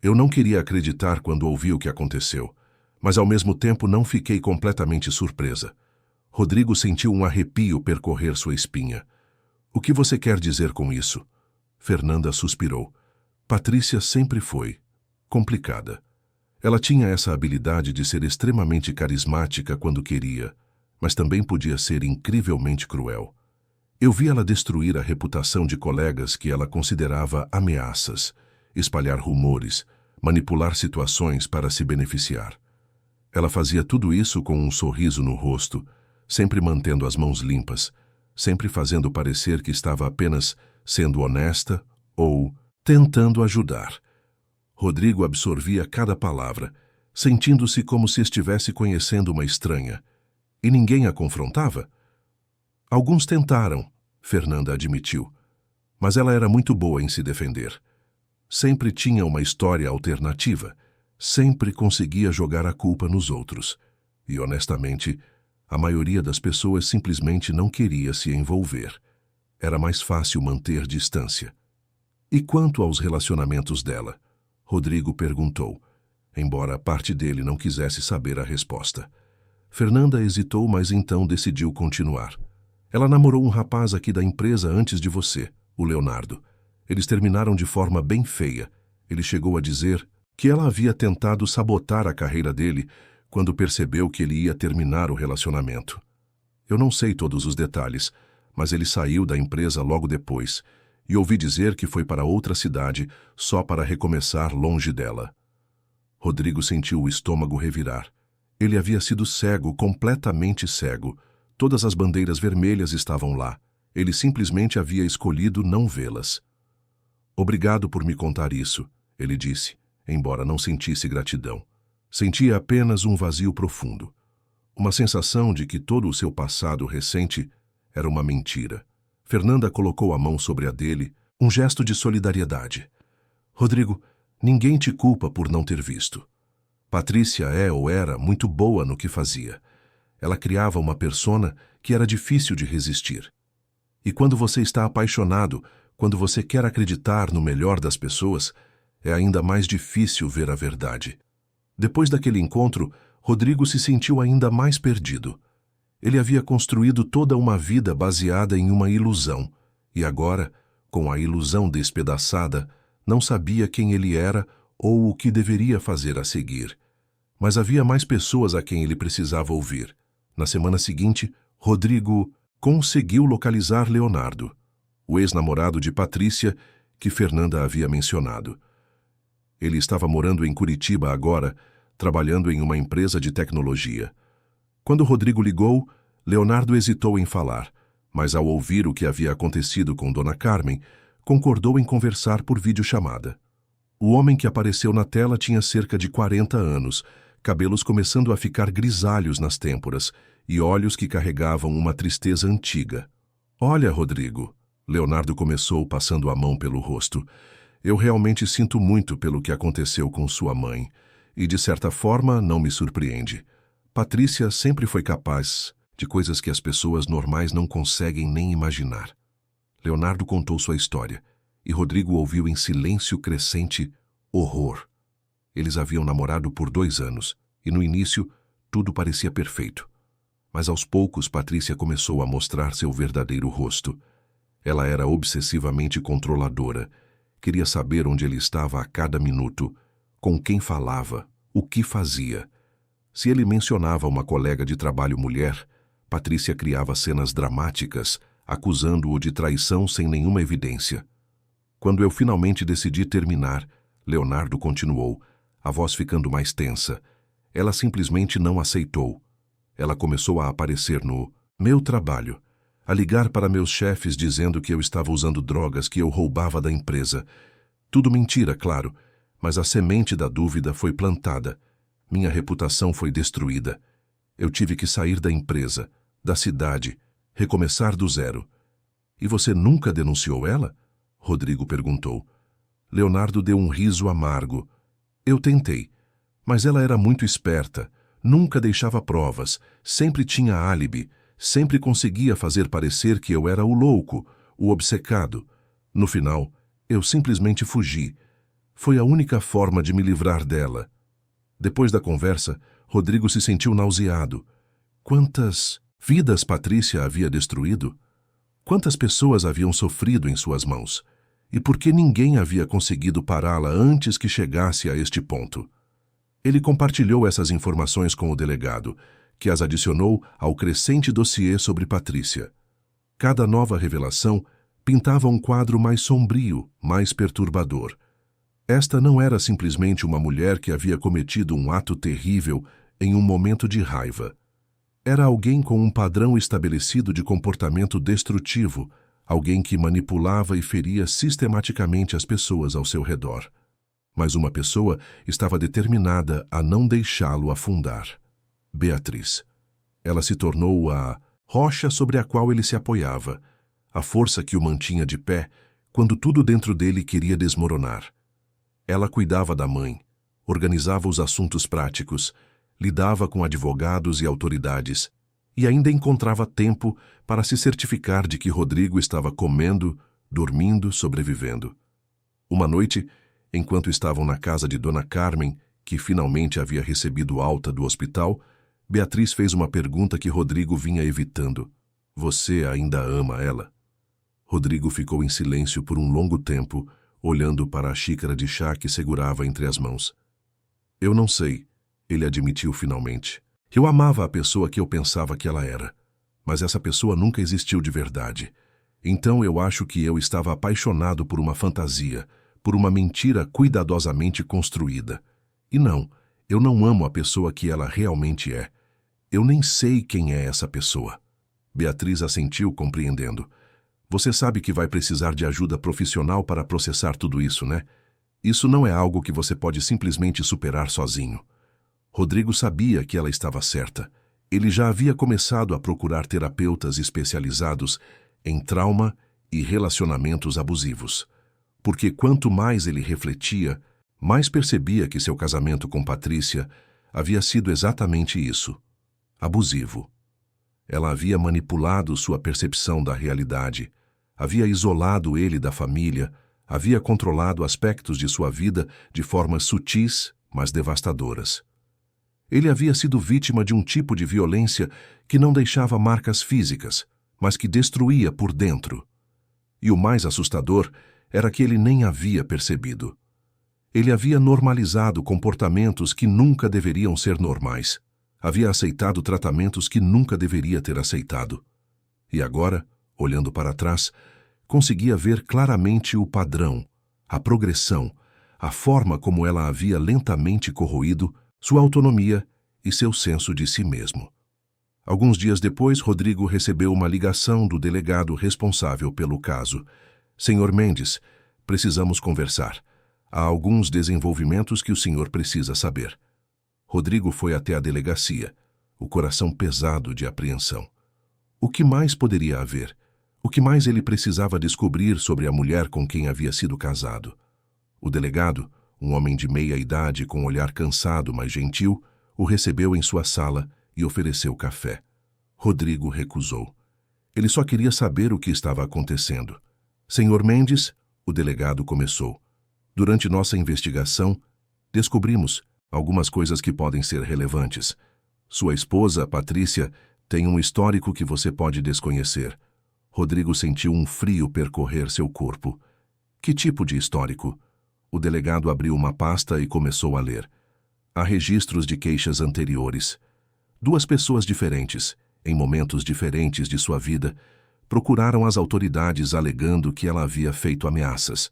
"Eu não queria acreditar quando ouvi o que aconteceu, mas ao mesmo tempo não fiquei completamente surpresa." Rodrigo sentiu um arrepio percorrer sua espinha. "O que você quer dizer com isso?" Fernanda suspirou. Patrícia sempre foi complicada. Ela tinha essa habilidade de ser extremamente carismática quando queria, mas também podia ser incrivelmente cruel. Eu vi ela destruir a reputação de colegas que ela considerava ameaças, espalhar rumores, manipular situações para se beneficiar. Ela fazia tudo isso com um sorriso no rosto, sempre mantendo as mãos limpas, sempre fazendo parecer que estava apenas sendo honesta ou tentando ajudar. Rodrigo absorvia cada palavra, sentindo-se como se estivesse conhecendo uma estranha. E ninguém a confrontava? Alguns tentaram, Fernanda admitiu, mas ela era muito boa em se defender. Sempre tinha uma história alternativa, sempre conseguia jogar a culpa nos outros. E, honestamente, a maioria das pessoas simplesmente não queria se envolver. Era mais fácil manter distância. E quanto aos relacionamentos dela? Rodrigo perguntou, embora parte dele não quisesse saber a resposta. Fernanda hesitou, mas então decidiu continuar. Ela namorou um rapaz aqui da empresa antes de você, o Leonardo. Eles terminaram de forma bem feia. Ele chegou a dizer que ela havia tentado sabotar a carreira dele quando percebeu que ele ia terminar o relacionamento. Eu não sei todos os detalhes, mas ele saiu da empresa logo depois, e ouvi dizer que foi para outra cidade só para recomeçar longe dela. Rodrigo sentiu o estômago revirar. Ele havia sido cego, completamente cego. Todas as bandeiras vermelhas estavam lá. Ele simplesmente havia escolhido não vê-las. "Obrigado por me contar isso", ele disse, embora não sentisse gratidão. Sentia apenas um vazio profundo. Uma sensação de que todo o seu passado recente era uma mentira. Fernanda colocou a mão sobre a dele, um gesto de solidariedade. "Rodrigo, ninguém te culpa por não ter visto. Patrícia é ou era muito boa no que fazia. Ela criava uma persona que era difícil de resistir. E quando você está apaixonado, quando você quer acreditar no melhor das pessoas, é ainda mais difícil ver a verdade." Depois daquele encontro, Rodrigo se sentiu ainda mais perdido. Ele havia construído toda uma vida baseada em uma ilusão, e agora, com a ilusão despedaçada, não sabia quem ele era ou o que deveria fazer a seguir. Mas havia mais pessoas a quem ele precisava ouvir. Na semana seguinte, Rodrigo conseguiu localizar Leonardo, o ex-namorado de Patrícia, que Fernanda havia mencionado. Ele estava morando em Curitiba agora, trabalhando em uma empresa de tecnologia. Quando Rodrigo ligou, Leonardo hesitou em falar, mas ao ouvir o que havia acontecido com Dona Carmen, concordou em conversar por videochamada. O homem que apareceu na tela tinha cerca de 40 anos, cabelos começando a ficar grisalhos nas têmporas e olhos que carregavam uma tristeza antiga. "Olha, Rodrigo", Leonardo começou passando a mão pelo rosto, "eu realmente sinto muito pelo que aconteceu com sua mãe, e de certa forma não me surpreende. Patrícia sempre foi capaz de coisas que as pessoas normais não conseguem nem imaginar." Leonardo contou sua história, e Rodrigo ouviu em silêncio crescente horror. Eles haviam namorado por 2 anos, e no início tudo parecia perfeito. Mas aos poucos Patrícia começou a mostrar seu verdadeiro rosto. Ela era obsessivamente controladora, queria saber onde ele estava a cada minuto, com quem falava, o que fazia. Se ele mencionava uma colega de trabalho mulher, Patrícia criava cenas dramáticas, acusando-o de traição sem nenhuma evidência. "Quando eu finalmente decidi terminar", Leonardo continuou, a voz ficando mais tensa, "ela simplesmente não aceitou. Ela começou a aparecer no meu trabalho, a ligar para meus chefes dizendo que eu estava usando drogas que eu roubava da empresa. Tudo mentira, claro, mas a semente da dúvida foi plantada. Minha reputação foi destruída. Eu tive que sair da empresa, da cidade, recomeçar do zero. E você nunca denunciou ela? Rodrigo perguntou. Leonardo deu um riso amargo. Eu tentei, mas ela era muito esperta, nunca deixava provas, sempre tinha álibi, sempre conseguia fazer parecer que eu era o louco, o obcecado. No final, eu simplesmente fugi. Foi a única forma de me livrar dela. Depois da conversa, Rodrigo se sentiu nauseado. Quantas vidas Patrícia havia destruído? Quantas pessoas haviam sofrido em suas mãos? E por que ninguém havia conseguido pará-la antes que chegasse a este ponto? Ele compartilhou essas informações com o delegado, que as adicionou ao crescente dossiê sobre Patrícia. Cada nova revelação pintava um quadro mais sombrio, mais perturbador. Esta não era simplesmente uma mulher que havia cometido um ato terrível em um momento de raiva. Era alguém com um padrão estabelecido de comportamento destrutivo, alguém que manipulava e feria sistematicamente as pessoas ao seu redor. Mas uma pessoa estava determinada a não deixá-lo afundar. Beatriz. Ela se tornou a rocha sobre a qual ele se apoiava, a força que o mantinha de pé quando tudo dentro dele queria desmoronar. Ela cuidava da mãe, organizava os assuntos práticos, lidava com advogados e autoridades, e ainda encontrava tempo para se certificar de que Rodrigo estava comendo, dormindo, sobrevivendo. Uma noite, enquanto estavam na casa de Dona Carmen, que finalmente havia recebido alta do hospital, Beatriz fez uma pergunta que Rodrigo vinha evitando. Você ainda ama ela? Rodrigo ficou em silêncio por um longo tempo, olhando para a xícara de chá que segurava entre as mãos. Eu não sei, ele admitiu finalmente. Eu amava a pessoa que eu pensava que ela era, mas essa pessoa nunca existiu de verdade. Então eu acho que eu estava apaixonado por uma fantasia, por uma mentira cuidadosamente construída. E não, eu não amo a pessoa que ela realmente é. Eu nem sei quem é essa pessoa. Beatriz assentiu, compreendendo. Você sabe que vai precisar de ajuda profissional para processar tudo isso, né? Isso não é algo que você pode simplesmente superar sozinho. Rodrigo sabia que ela estava certa. Ele já havia começado a procurar terapeutas especializados em trauma e relacionamentos abusivos. Porque quanto mais ele refletia, mais percebia que seu casamento com Patrícia havia sido exatamente isso: abusivo. Ela havia manipulado sua percepção da realidade, havia isolado ele da família, havia controlado aspectos de sua vida de formas sutis, mas devastadoras. Ele havia sido vítima de um tipo de violência que não deixava marcas físicas, mas que destruía por dentro. E o mais assustador era que ele nem havia percebido. Ele havia normalizado comportamentos que nunca deveriam ser normais. Havia aceitado tratamentos que nunca deveria ter aceitado. E agora, olhando para trás, conseguia ver claramente o padrão, a progressão, a forma como ela havia lentamente corroído sua autonomia e seu senso de si mesmo. Alguns dias depois, Rodrigo recebeu uma ligação do delegado responsável pelo caso. Senhor Mendes, precisamos conversar. Há alguns desenvolvimentos que o senhor precisa saber. Rodrigo foi até a delegacia, o coração pesado de apreensão. O que mais poderia haver? O que mais ele precisava descobrir sobre a mulher com quem havia sido casado? O delegado, um homem de meia idade com um olhar cansado, mas gentil, o recebeu em sua sala e ofereceu café. Rodrigo recusou. Ele só queria saber o que estava acontecendo. Senhor Mendes, o delegado começou. Durante nossa investigação, descobrimos algumas coisas que podem ser relevantes. Sua esposa, Patrícia, tem um histórico que você pode desconhecer. Rodrigo sentiu um frio percorrer seu corpo. Que tipo de histórico? O delegado abriu uma pasta e começou a ler. Há registros de queixas anteriores. Duas pessoas diferentes, em momentos diferentes de sua vida, procuraram as autoridades alegando que ela havia feito ameaças.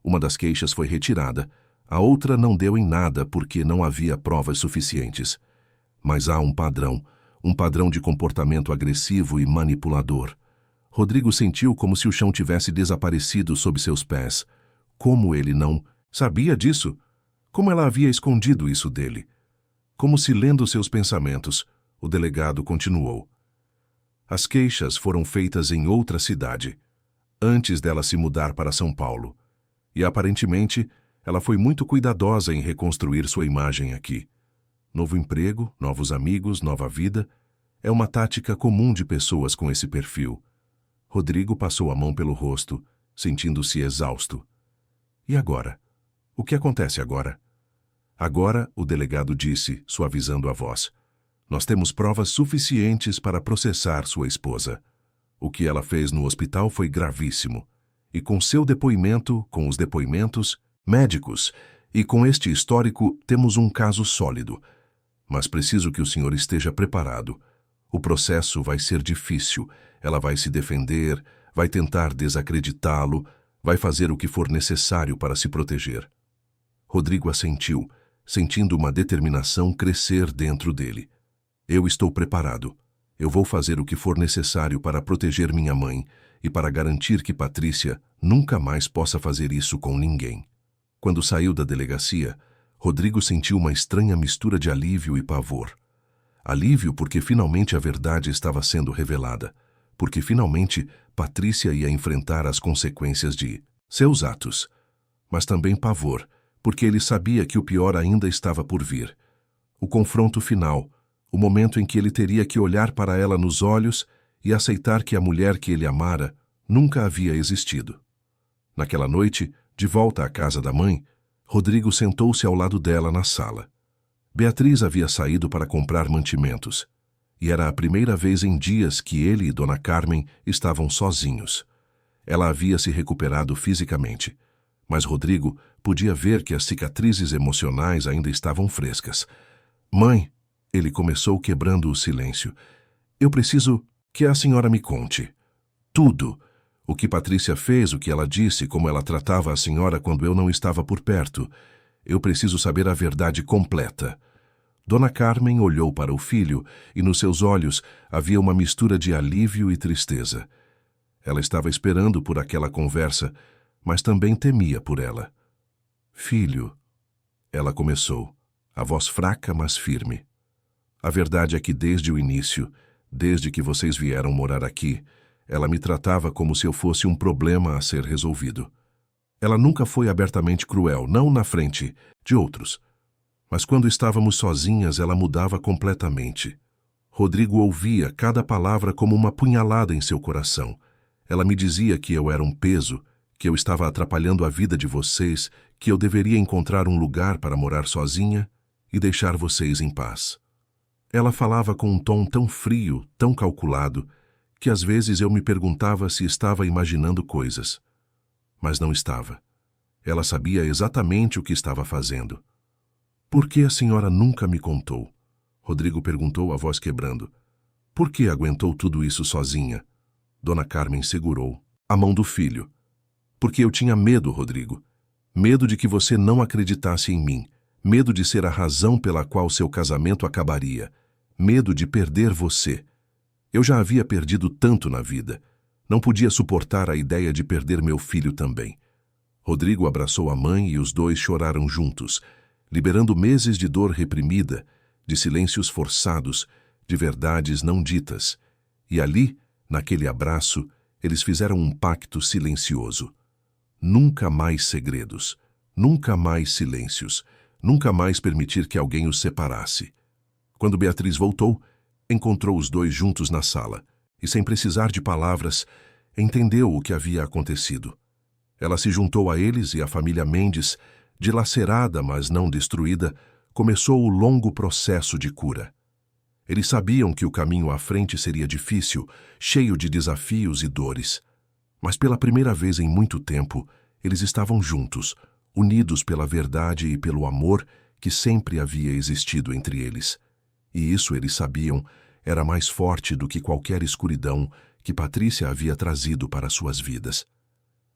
Uma das queixas foi retirada, a outra não deu em nada porque não havia provas suficientes. Mas há um padrão de comportamento agressivo e manipulador. Rodrigo sentiu como se o chão tivesse desaparecido sob seus pés. Como ele não sabia disso? Como ela havia escondido isso dele? Como se lendo seus pensamentos, o delegado continuou. As queixas foram feitas em outra cidade, antes dela se mudar para São Paulo. E aparentemente, ela foi muito cuidadosa em reconstruir sua imagem aqui. Novo emprego, novos amigos, nova vida, é uma tática comum de pessoas com esse perfil. Rodrigo passou a mão pelo rosto, sentindo-se exausto. E agora? O que acontece agora? Agora, o delegado disse, suavizando a voz, nós temos provas suficientes para processar sua esposa. O que ela fez no hospital foi gravíssimo. E com seu depoimento, com os depoimentos médicos e com este histórico, temos um caso sólido. Mas preciso que o senhor esteja preparado. O processo vai ser difícil. Ela vai se defender, vai tentar desacreditá-lo, vai fazer o que for necessário para se proteger. Rodrigo assentiu, sentindo uma determinação crescer dentro dele. Eu estou preparado. Eu vou fazer o que for necessário para proteger minha mãe e para garantir que Patrícia nunca mais possa fazer isso com ninguém. Quando saiu da delegacia, Rodrigo sentiu uma estranha mistura de alívio e pavor. Alívio porque finalmente a verdade estava sendo revelada, porque finalmente Patrícia ia enfrentar as consequências de seus atos. Mas também pavor, porque ele sabia que o pior ainda estava por vir. O confronto final, o momento em que ele teria que olhar para ela nos olhos e aceitar que a mulher que ele amara nunca havia existido. Naquela noite, de volta à casa da mãe, Rodrigo sentou-se ao lado dela na sala. Beatriz havia saído para comprar mantimentos, e era a primeira vez em dias que ele e Dona Carmen estavam sozinhos. Ela havia se recuperado fisicamente, mas Rodrigo podia ver que as cicatrizes emocionais ainda estavam frescas. Mãe, ele começou quebrando o silêncio. Eu preciso que a senhora me conte. Tudo. O que Patrícia fez, o que ela disse, como ela tratava a senhora quando eu não estava por perto. Eu preciso saber a verdade completa. Dona Carmen olhou para o filho e nos seus olhos havia uma mistura de alívio e tristeza. Ela estava esperando por aquela conversa, mas também temia por ela. Filho, ela começou, a voz fraca, mas firme. A verdade é que desde o início, desde que vocês vieram morar aqui, ela me tratava como se eu fosse um problema a ser resolvido. Ela nunca foi abertamente cruel, não na frente de outros. Mas quando estávamos sozinhas, ela mudava completamente. Rodrigo ouvia cada palavra como uma punhalada em seu coração. Ela me dizia que eu era um peso, que eu estava atrapalhando a vida de vocês, que eu deveria encontrar um lugar para morar sozinha e deixar vocês em paz. Ela falava com um tom tão frio, tão calculado, que às vezes eu me perguntava se estava imaginando coisas. Mas não estava. Ela sabia exatamente o que estava fazendo. Por que a senhora nunca me contou? Rodrigo perguntou, a voz quebrando. Por que aguentou tudo isso sozinha? Dona Carmen segurou a mão do filho. Porque eu tinha medo, Rodrigo. Medo de que você não acreditasse em mim. Medo de ser a razão pela qual seu casamento acabaria. Medo de perder você. Eu já havia perdido tanto na vida. Não podia suportar a ideia de perder meu filho também. Rodrigo abraçou a mãe e os dois choraram juntos, liberando meses de dor reprimida, de silêncios forçados, de verdades não ditas. E ali, naquele abraço, eles fizeram um pacto silencioso. Nunca mais segredos, nunca mais silêncios, nunca mais permitir que alguém os separasse. Quando Beatriz voltou, encontrou os dois juntos na sala e, sem precisar de palavras, entendeu o que havia acontecido. Ela se juntou a eles e a família Mendes, dilacerada, mas não destruída, começou o longo processo de cura. Eles sabiam que o caminho à frente seria difícil, cheio de desafios e dores. Mas pela primeira vez em muito tempo, eles estavam juntos, unidos pela verdade e pelo amor que sempre havia existido entre eles. E isso, eles sabiam, era mais forte do que qualquer escuridão que Patrícia havia trazido para suas vidas.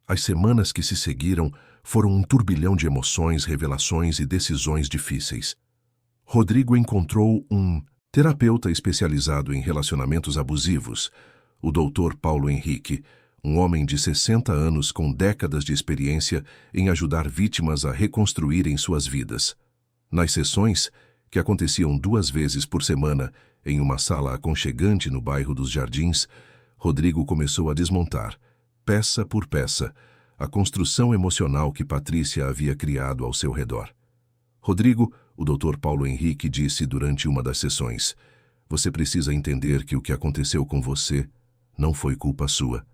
As semanas que se seguiram foram um turbilhão de emoções, revelações e decisões difíceis. Rodrigo encontrou um terapeuta especializado em relacionamentos abusivos, o Dr. Paulo Henrique, um homem de 60 anos com décadas de experiência em ajudar vítimas a reconstruírem suas vidas. Nas sessões, que aconteciam 2 vezes por semana, Em uma sala aconchegante no bairro dos Jardins, Rodrigo começou a desmontar, peça por peça, a construção emocional que Patrícia havia criado ao seu redor. Rodrigo, o Dr. Paulo Henrique disse durante uma das sessões, você precisa entender que o que aconteceu com você não foi culpa sua.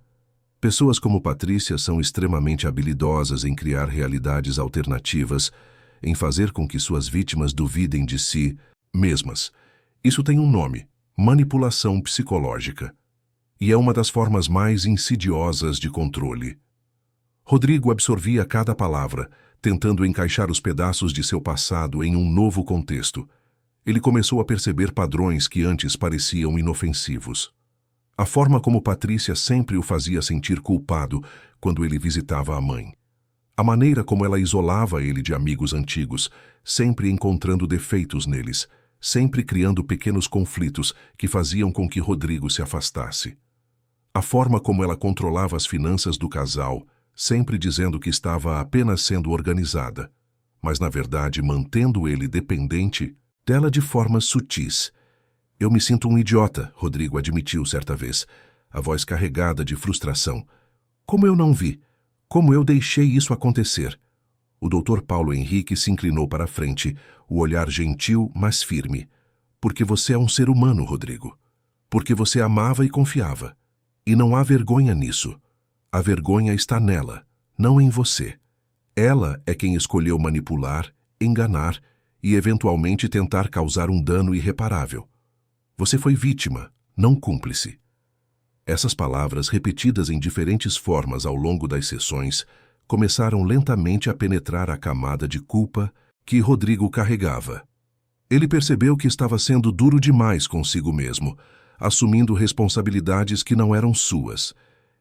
Pessoas como Patrícia são extremamente habilidosas em criar realidades alternativas, em fazer com que suas vítimas duvidem de si mesmas. Isso tem um nome: manipulação psicológica. E é uma das formas mais insidiosas de controle. Rodrigo absorvia cada palavra, tentando encaixar os pedaços de seu passado em um novo contexto. Ele começou a perceber padrões que antes pareciam inofensivos. A forma como Patrícia sempre o fazia sentir culpado quando ele visitava a mãe. A maneira como ela isolava ele de amigos antigos, sempre encontrando defeitos neles, sempre criando pequenos conflitos que faziam com que Rodrigo se afastasse. A forma como ela controlava as finanças do casal, sempre dizendo que estava apenas sendo organizada, mas na verdade mantendo ele dependente dela de formas sutis. Eu me sinto um idiota, Rodrigo admitiu certa vez, a voz carregada de frustração. Como eu não vi? Como eu deixei isso acontecer? O Dr. Paulo Henrique se inclinou para a frente, o olhar gentil, mas firme. Porque você é um ser humano, Rodrigo. Porque você amava e confiava. E não há vergonha nisso. A vergonha está nela, não em você. Ela é quem escolheu manipular, enganar e eventualmente tentar causar um dano irreparável. Você foi vítima, não cúmplice. Essas palavras, repetidas em diferentes formas ao longo das sessões, começaram lentamente a penetrar a camada de culpa que Rodrigo carregava. Ele percebeu que estava sendo duro demais consigo mesmo, assumindo responsabilidades que não eram suas.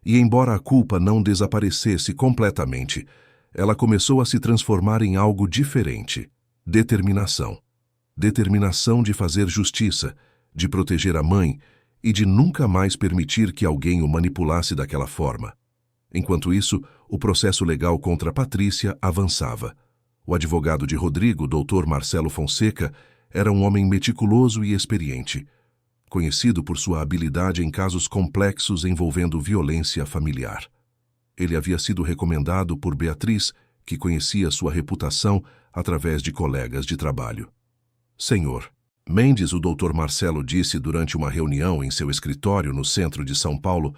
E embora a culpa não desaparecesse completamente, ela começou a se transformar em algo diferente: determinação. Determinação de fazer justiça, de proteger a mãe e de nunca mais permitir que alguém o manipulasse daquela forma. Enquanto isso, o processo legal contra Patrícia avançava. O advogado de Rodrigo, Dr. Marcelo Fonseca, era um homem meticuloso e experiente, conhecido por sua habilidade em casos complexos envolvendo violência familiar. Ele havia sido recomendado por Beatriz, que conhecia sua reputação através de colegas de trabalho. Senhor Mendes, o Dr. Marcelo disse durante uma reunião em seu escritório no centro de São Paulo,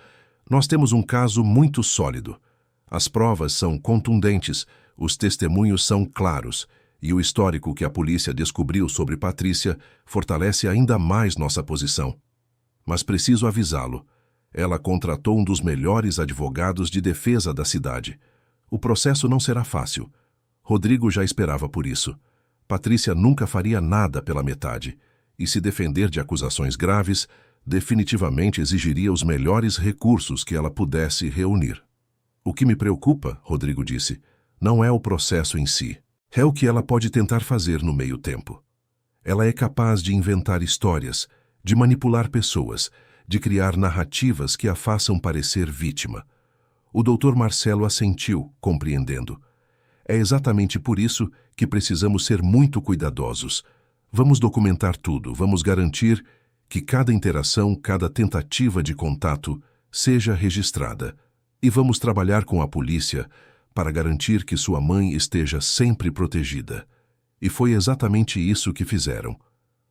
nós temos um caso muito sólido. As provas são contundentes, os testemunhos são claros, e o histórico que a polícia descobriu sobre Patrícia fortalece ainda mais nossa posição. Mas preciso avisá-lo. Ela contratou um dos melhores advogados de defesa da cidade. O processo não será fácil. Rodrigo já esperava por isso. Patrícia nunca faria nada pela metade, e se defender de acusações graves, definitivamente exigiria os melhores recursos que ela pudesse reunir. O que me preocupa, Rodrigo disse, não é o processo em si. É o que ela pode tentar fazer no meio tempo. Ela é capaz de inventar histórias, de manipular pessoas, de criar narrativas que a façam parecer vítima. O Dr. Marcelo assentiu, compreendendo. É exatamente por isso que precisamos ser muito cuidadosos. Vamos documentar tudo, vamos garantir que cada interação, cada tentativa de contato seja registrada. E vamos trabalhar com a polícia para garantir que sua mãe esteja sempre protegida. E foi exatamente isso que fizeram.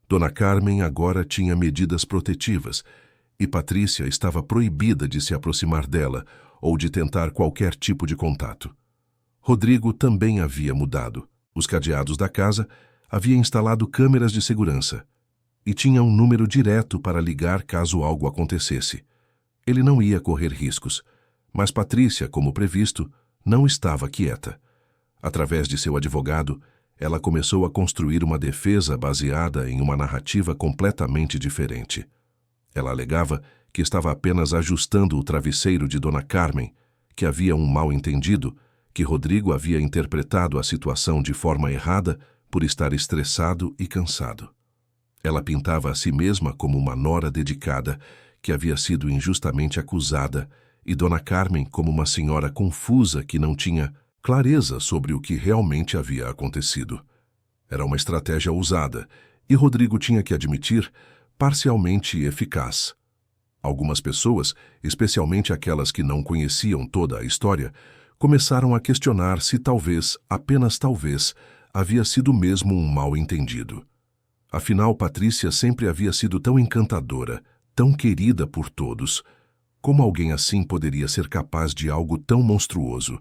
Dona Carmen agora tinha medidas protetivas, e Patrícia estava proibida de se aproximar dela ou de tentar qualquer tipo de contato. Rodrigo também havia mudado. Os cadeados da casa haviam instalado câmeras de segurança e tinha um número direto para ligar caso algo acontecesse. Ele não ia correr riscos, mas Patrícia, como previsto, não estava quieta. Através de seu advogado, ela começou a construir uma defesa baseada em uma narrativa completamente diferente. Ela alegava que estava apenas ajustando o travesseiro de Dona Carmen, que havia um mal-entendido, que Rodrigo havia interpretado a situação de forma errada por estar estressado e cansado. Ela pintava a si mesma como uma nora dedicada, que havia sido injustamente acusada, e Dona Carmen como uma senhora confusa que não tinha clareza sobre o que realmente havia acontecido. Era uma estratégia ousada, e Rodrigo tinha que admitir, parcialmente eficaz. Algumas pessoas, especialmente aquelas que não conheciam toda a história, começaram a questionar se talvez, apenas talvez, havia sido mesmo um mal-entendido. Afinal, Patrícia sempre havia sido tão encantadora, tão querida por todos. Como alguém assim poderia ser capaz de algo tão monstruoso?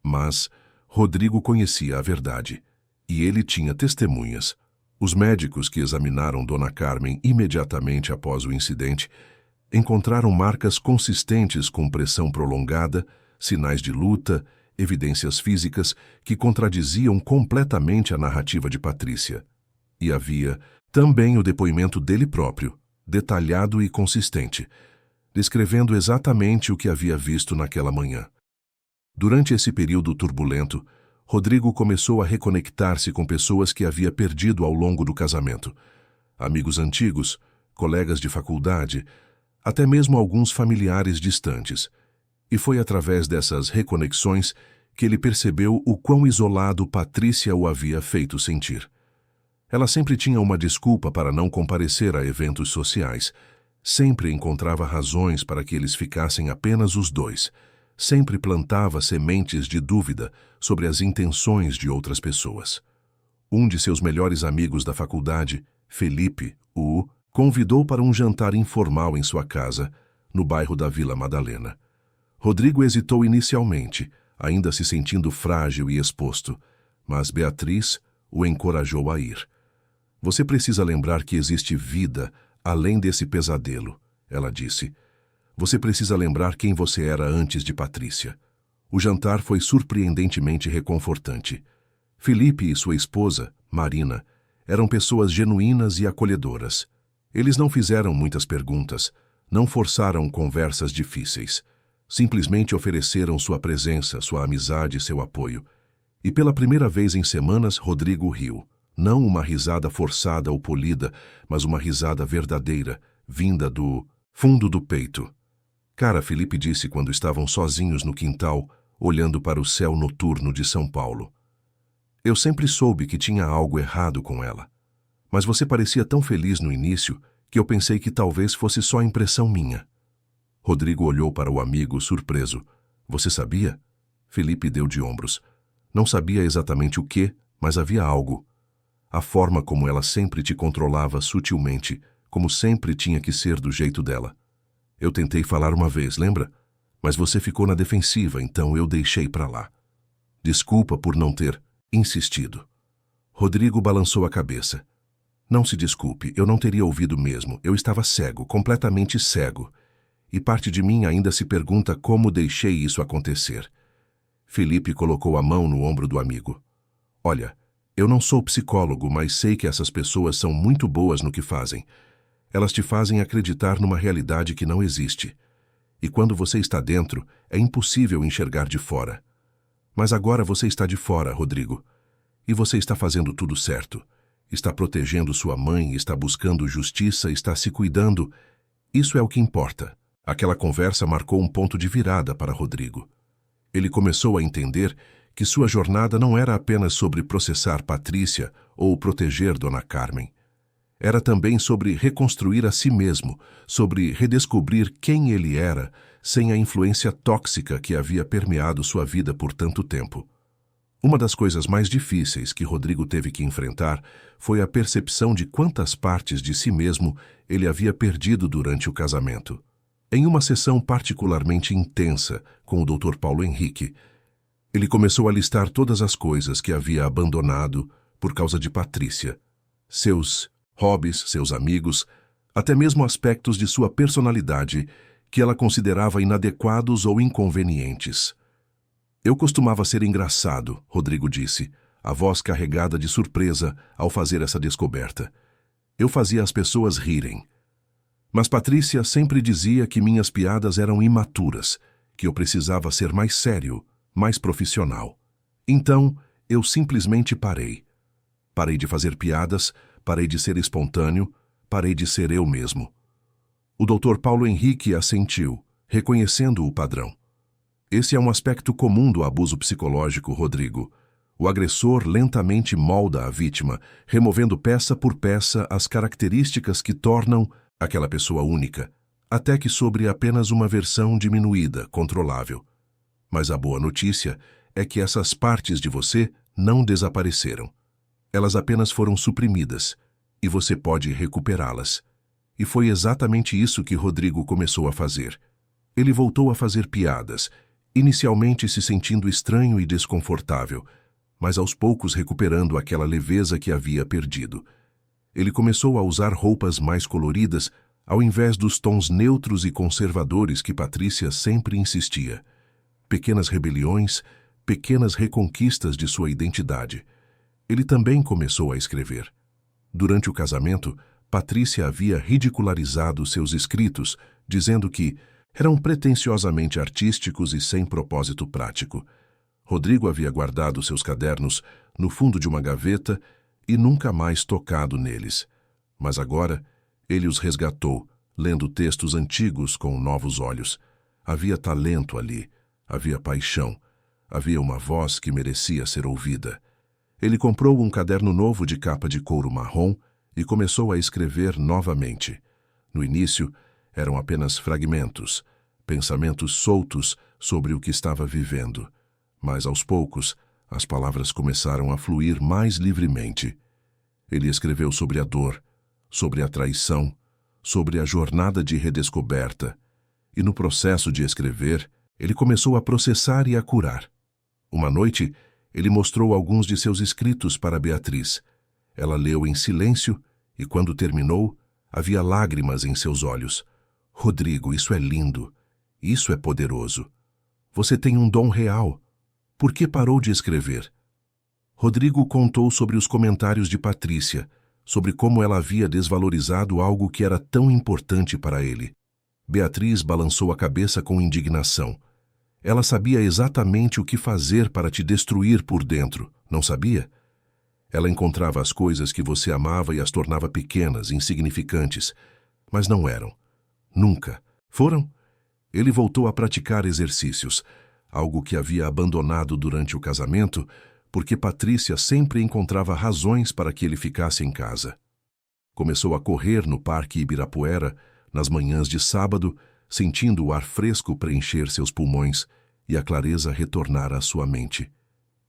Mas Rodrigo conhecia a verdade, e ele tinha testemunhas. Os médicos que examinaram Dona Carmen imediatamente após o incidente encontraram marcas consistentes com pressão prolongada, sinais de luta, evidências físicas que contradiziam completamente a narrativa de Patrícia. E havia também o depoimento dele próprio, detalhado e consistente, descrevendo exatamente o que havia visto naquela manhã. Durante esse período turbulento, Rodrigo começou a reconectar-se com pessoas que havia perdido ao longo do casamento. Amigos antigos, colegas de faculdade, até mesmo alguns familiares distantes. E foi através dessas reconexões que ele percebeu o quão isolado Patrícia o havia feito sentir. Ela sempre tinha uma desculpa para não comparecer a eventos sociais. Sempre encontrava razões para que eles ficassem apenas os dois. Sempre plantava sementes de dúvida sobre as intenções de outras pessoas. Um de seus melhores amigos da faculdade, Felipe, o convidou para um jantar informal em sua casa, no bairro da Vila Madalena. Rodrigo hesitou inicialmente, ainda se sentindo frágil e exposto, mas Beatriz o encorajou a ir. Você precisa lembrar que existe vida além desse pesadelo, ela disse. Você precisa lembrar quem você era antes de Patrícia. O jantar foi surpreendentemente reconfortante. Felipe e sua esposa, Marina, eram pessoas genuínas e acolhedoras. Eles não fizeram muitas perguntas, não forçaram conversas difíceis. Simplesmente ofereceram sua presença, sua amizade e seu apoio. E pela primeira vez em semanas, Rodrigo riu. Não uma risada forçada ou polida, mas uma risada verdadeira, vinda do fundo do peito. Cara, Felipe disse quando estavam sozinhos no quintal, olhando para o céu noturno de São Paulo. Eu sempre soube que tinha algo errado com ela. Mas você parecia tão feliz no início que eu pensei que talvez fosse só impressão minha. Rodrigo olhou para o amigo, surpreso. Você sabia? Felipe deu de ombros. Não sabia exatamente o que, mas havia algo. A forma como ela sempre te controlava sutilmente, como sempre tinha que ser do jeito dela. Eu tentei falar uma vez, lembra? Mas você ficou na defensiva, então eu deixei para lá. Desculpa por não ter insistido. Rodrigo balançou a cabeça. Não se desculpe, eu não teria ouvido mesmo. Eu estava cego, completamente cego. E parte de mim ainda se pergunta como deixei isso acontecer. Felipe colocou a mão no ombro do amigo. Olha, eu não sou psicólogo, mas sei que essas pessoas são muito boas no que fazem. Elas te fazem acreditar numa realidade que não existe. E quando você está dentro, é impossível enxergar de fora. Mas agora você está de fora, Rodrigo. E você está fazendo tudo certo. Está protegendo sua mãe, está buscando justiça, está se cuidando. Isso é o que importa. Aquela conversa marcou um ponto de virada para Rodrigo. Ele começou a entender que sua jornada não era apenas sobre processar Patrícia ou proteger Dona Carmen. Era também sobre reconstruir a si mesmo, sobre redescobrir quem ele era, sem a influência tóxica que havia permeado sua vida por tanto tempo. Uma das coisas mais difíceis que Rodrigo teve que enfrentar foi a percepção de quantas partes de si mesmo ele havia perdido durante o casamento. Em uma sessão particularmente intensa com o Dr. Paulo Henrique, ele começou a listar todas as coisas que havia abandonado por causa de Patrícia. Seus hobbies, seus amigos, até mesmo aspectos de sua personalidade que ela considerava inadequados ou inconvenientes. Eu costumava ser engraçado, Rodrigo disse, a voz carregada de surpresa ao fazer essa descoberta. Eu fazia as pessoas rirem. Mas Patrícia sempre dizia que minhas piadas eram imaturas, que eu precisava ser mais sério, mais profissional. Então, eu simplesmente parei. Parei de fazer piadas, parei de ser espontâneo, parei de ser eu mesmo. O Dr. Paulo Henrique assentiu, reconhecendo o padrão. Esse é um aspecto comum do abuso psicológico, Rodrigo. O agressor lentamente molda a vítima, removendo peça por peça as características que tornam aquela pessoa única, até que sobre apenas uma versão diminuída, controlável. Mas a boa notícia é que essas partes de você não desapareceram. Elas apenas foram suprimidas, e você pode recuperá-las. E foi exatamente isso que Rodrigo começou a fazer. Ele voltou a fazer piadas, inicialmente se sentindo estranho e desconfortável, mas aos poucos recuperando aquela leveza que havia perdido. Ele começou a usar roupas mais coloridas, ao invés dos tons neutros e conservadores que Patrícia sempre insistia. Pequenas rebeliões, pequenas reconquistas de sua identidade. Ele também começou a escrever. Durante o casamento, Patrícia havia ridicularizado seus escritos, dizendo que eram pretensiosamente artísticos e sem propósito prático. Rodrigo havia guardado seus cadernos no fundo de uma gaveta e nunca mais tocado neles. Mas agora, ele os resgatou, lendo textos antigos com novos olhos. Havia talento ali, havia paixão, havia uma voz que merecia ser ouvida. Ele comprou um caderno novo de capa de couro marrom e começou a escrever novamente. No início, eram apenas fragmentos, pensamentos soltos sobre o que estava vivendo. Mas, aos poucos, as palavras começaram a fluir mais livremente. Ele escreveu sobre a dor, sobre a traição, sobre a jornada de redescoberta. E no processo de escrever, ele começou a processar e a curar. Uma noite, ele mostrou alguns de seus escritos para Beatriz. Ela leu em silêncio e, quando terminou, havia lágrimas em seus olhos. Rodrigo, isso é lindo. Isso é poderoso. Você tem um dom real. Por que parou de escrever? Rodrigo contou sobre os comentários de Patrícia, sobre como ela havia desvalorizado algo que era tão importante para ele. Beatriz balançou a cabeça com indignação. Ela sabia exatamente o que fazer para te destruir por dentro, não sabia? Ela encontrava as coisas que você amava e as tornava pequenas, insignificantes, mas não eram. Nunca. Foram? Ele voltou a praticar exercícios, algo que havia abandonado durante o casamento, porque Patrícia sempre encontrava razões para que ele ficasse em casa. Começou a correr no Parque Ibirapuera, nas manhãs de sábado, sentindo o ar fresco preencher seus pulmões e a clareza retornar à sua mente.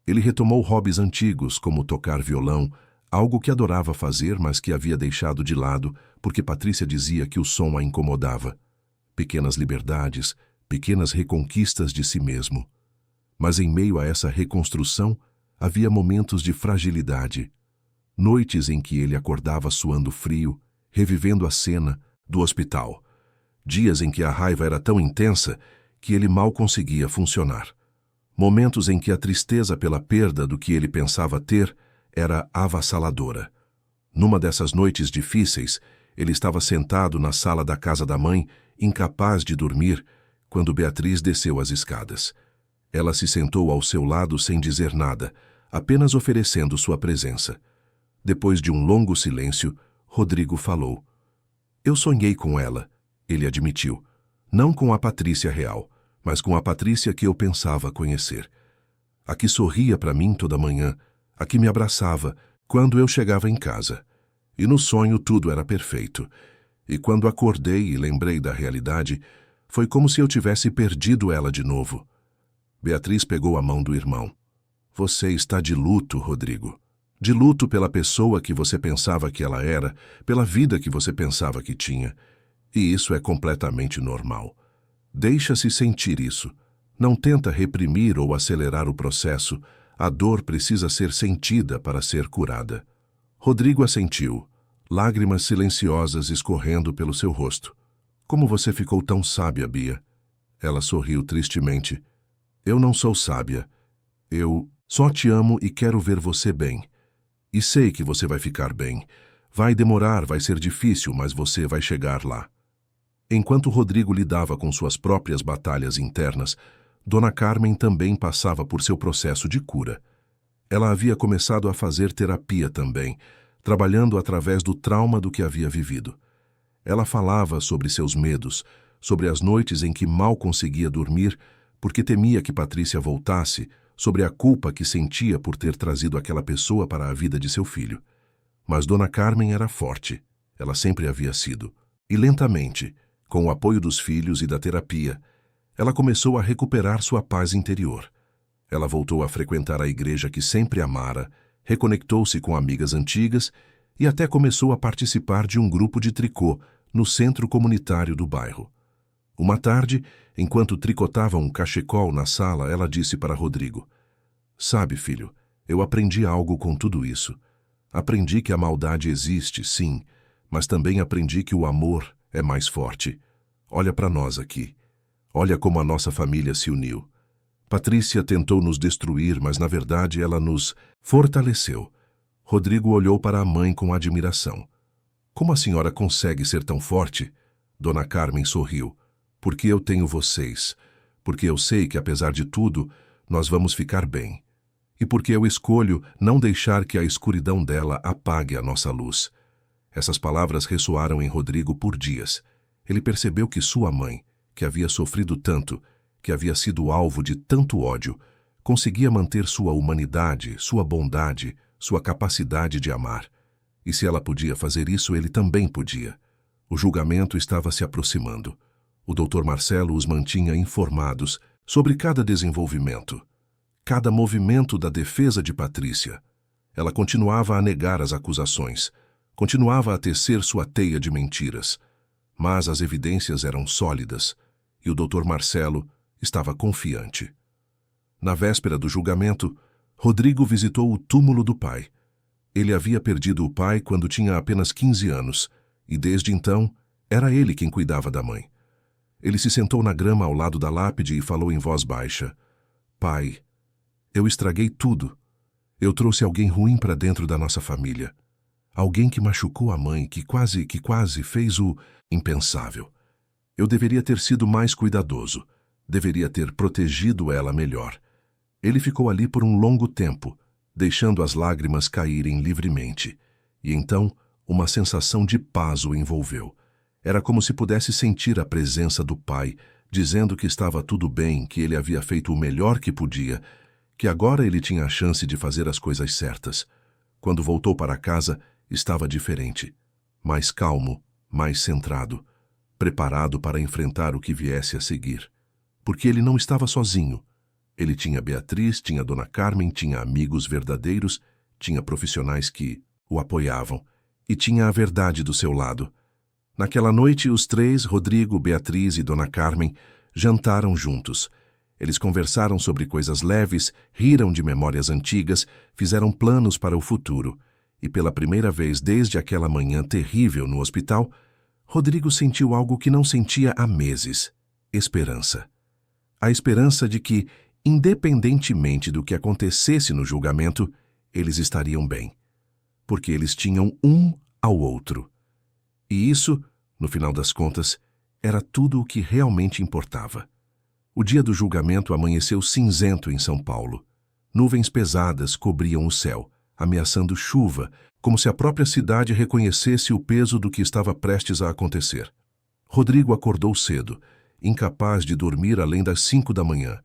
Ele retomou hobbies antigos, como tocar violão, algo que adorava fazer, mas que havia deixado de lado, porque Patrícia dizia que o som a incomodava. Pequenas liberdades, pequenas reconquistas de si mesmo. Mas em meio a essa reconstrução, havia momentos de fragilidade. Noites em que ele acordava suando frio, revivendo a cena do hospital. Dias em que a raiva era tão intensa que ele mal conseguia funcionar. Momentos em que a tristeza pela perda do que ele pensava ter era avassaladora. Numa dessas noites difíceis, ele estava sentado na sala da casa da mãe, incapaz de dormir, quando Beatriz desceu as escadas. Ela se sentou ao seu lado sem dizer nada, apenas oferecendo sua presença. Depois de um longo silêncio, Rodrigo falou. Eu sonhei com ela, ele admitiu. Não com a Patrícia real, mas com a Patrícia que eu pensava conhecer. A que sorria para mim toda manhã, a que me abraçava quando eu chegava em casa. E no sonho tudo era perfeito. E quando acordei e lembrei da realidade, foi como se eu tivesse perdido ela de novo. Beatriz pegou a mão do irmão. Você está de luto, Rodrigo. De luto pela pessoa que você pensava que ela era, pela vida que você pensava que tinha. E isso é completamente normal. Deixa-se sentir isso. Não tenta reprimir ou acelerar o processo. A dor precisa ser sentida para ser curada. Rodrigo assentiu, lágrimas silenciosas escorrendo pelo seu rosto. Como você ficou tão sábia, Bia? Ela sorriu tristemente. Eu não sou sábia. Eu só te amo e quero ver você bem. E sei que você vai ficar bem. Vai demorar, vai ser difícil, mas você vai chegar lá. Enquanto Rodrigo lidava com suas próprias batalhas internas, Dona Carmen também passava por seu processo de cura. Ela havia começado a fazer terapia também, trabalhando através do trauma do que havia vivido. Ela falava sobre seus medos, sobre as noites em que mal conseguia dormir, porque temia que Patrícia voltasse, sobre a culpa que sentia por ter trazido aquela pessoa para a vida de seu filho. Mas Dona Carmen era forte. Ela sempre havia sido. E lentamente, com o apoio dos filhos e da terapia, ela começou a recuperar sua paz interior. Ela voltou a frequentar a igreja que sempre amara, reconectou-se com amigas antigas e até começou a participar de um grupo de tricô no centro comunitário do bairro. Uma tarde, enquanto tricotava um cachecol na sala, ela disse para Rodrigo: "Sabe, filho, eu aprendi algo com tudo isso. Aprendi que a maldade existe, sim, mas também aprendi que o amor é mais forte. Olha para nós aqui. Olha como a nossa família se uniu. Patrícia tentou nos destruir, mas na verdade ela nos fortaleceu." Rodrigo olhou para a mãe com admiração. "Como a senhora consegue ser tão forte?" Dona Carmen sorriu. "Porque eu tenho vocês. Porque eu sei que, apesar de tudo, nós vamos ficar bem. E porque eu escolho não deixar que a escuridão dela apague a nossa luz." Essas palavras ressoaram em Rodrigo por dias. Ele percebeu que sua mãe, que havia sofrido tanto, que havia sido alvo de tanto ódio, conseguia manter sua humanidade, sua bondade, sua capacidade de amar. E se ela podia fazer isso, ele também podia. O julgamento estava se aproximando. O Dr. Marcelo os mantinha informados sobre cada desenvolvimento, cada movimento da defesa de Patrícia. Ela continuava a negar as acusações, continuava a tecer sua teia de mentiras. Mas as evidências eram sólidas, e o Dr. Marcelo estava confiante. Na véspera do julgamento, Rodrigo visitou o túmulo do pai. Ele havia perdido o pai quando tinha apenas 15 anos, e desde então era ele quem cuidava da mãe. Ele se sentou na grama ao lado da lápide e falou em voz baixa: "Pai, eu estraguei tudo. Eu trouxe alguém ruim para dentro da nossa família. Alguém que machucou a mãe, que quase fez o impensável. Eu deveria ter sido mais cuidadoso. Deveria ter protegido ela melhor." Ele ficou ali por um longo tempo, deixando as lágrimas caírem livremente. E então, uma sensação de paz o envolveu. Era como se pudesse sentir a presença do pai, dizendo que estava tudo bem, que ele havia feito o melhor que podia, que agora ele tinha a chance de fazer as coisas certas. Quando voltou para casa, estava diferente, mais calmo, mais centrado, preparado para enfrentar o que viesse a seguir. Porque ele não estava sozinho. Ele tinha Beatriz, tinha Dona Carmen, tinha amigos verdadeiros, tinha profissionais que o apoiavam e tinha a verdade do seu lado. Naquela noite, os três, Rodrigo, Beatriz e Dona Carmen, jantaram juntos. Eles conversaram sobre coisas leves, riram de memórias antigas, fizeram planos para o futuro. E pela primeira vez desde aquela manhã terrível no hospital, Rodrigo sentiu algo que não sentia há meses: esperança. A esperança de que, independentemente do que acontecesse no julgamento, eles estariam bem. Porque eles tinham um ao outro. E isso, no final das contas, era tudo o que realmente importava. O dia do julgamento amanheceu cinzento em São Paulo. Nuvens pesadas cobriam o céu, ameaçando chuva, como se a própria cidade reconhecesse o peso do que estava prestes a acontecer. Rodrigo acordou cedo, incapaz de dormir além das 5 da manhã.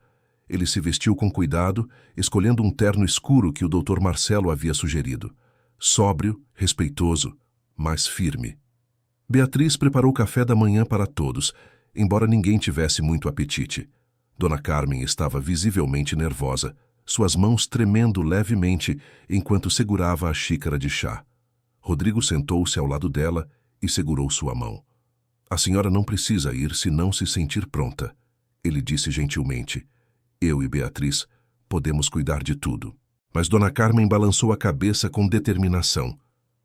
Ele se vestiu com cuidado, escolhendo um terno escuro que o Dr. Marcelo havia sugerido. Sóbrio, respeitoso, mas firme. Beatriz preparou café da manhã para todos, embora ninguém tivesse muito apetite. Dona Carmen estava visivelmente nervosa, suas mãos tremendo levemente enquanto segurava a xícara de chá. Rodrigo sentou-se ao lado dela e segurou sua mão. "A senhora não precisa ir se não se sentir pronta", ele disse gentilmente. "Eu e Beatriz podemos cuidar de tudo." Mas Dona Carmen balançou a cabeça com determinação.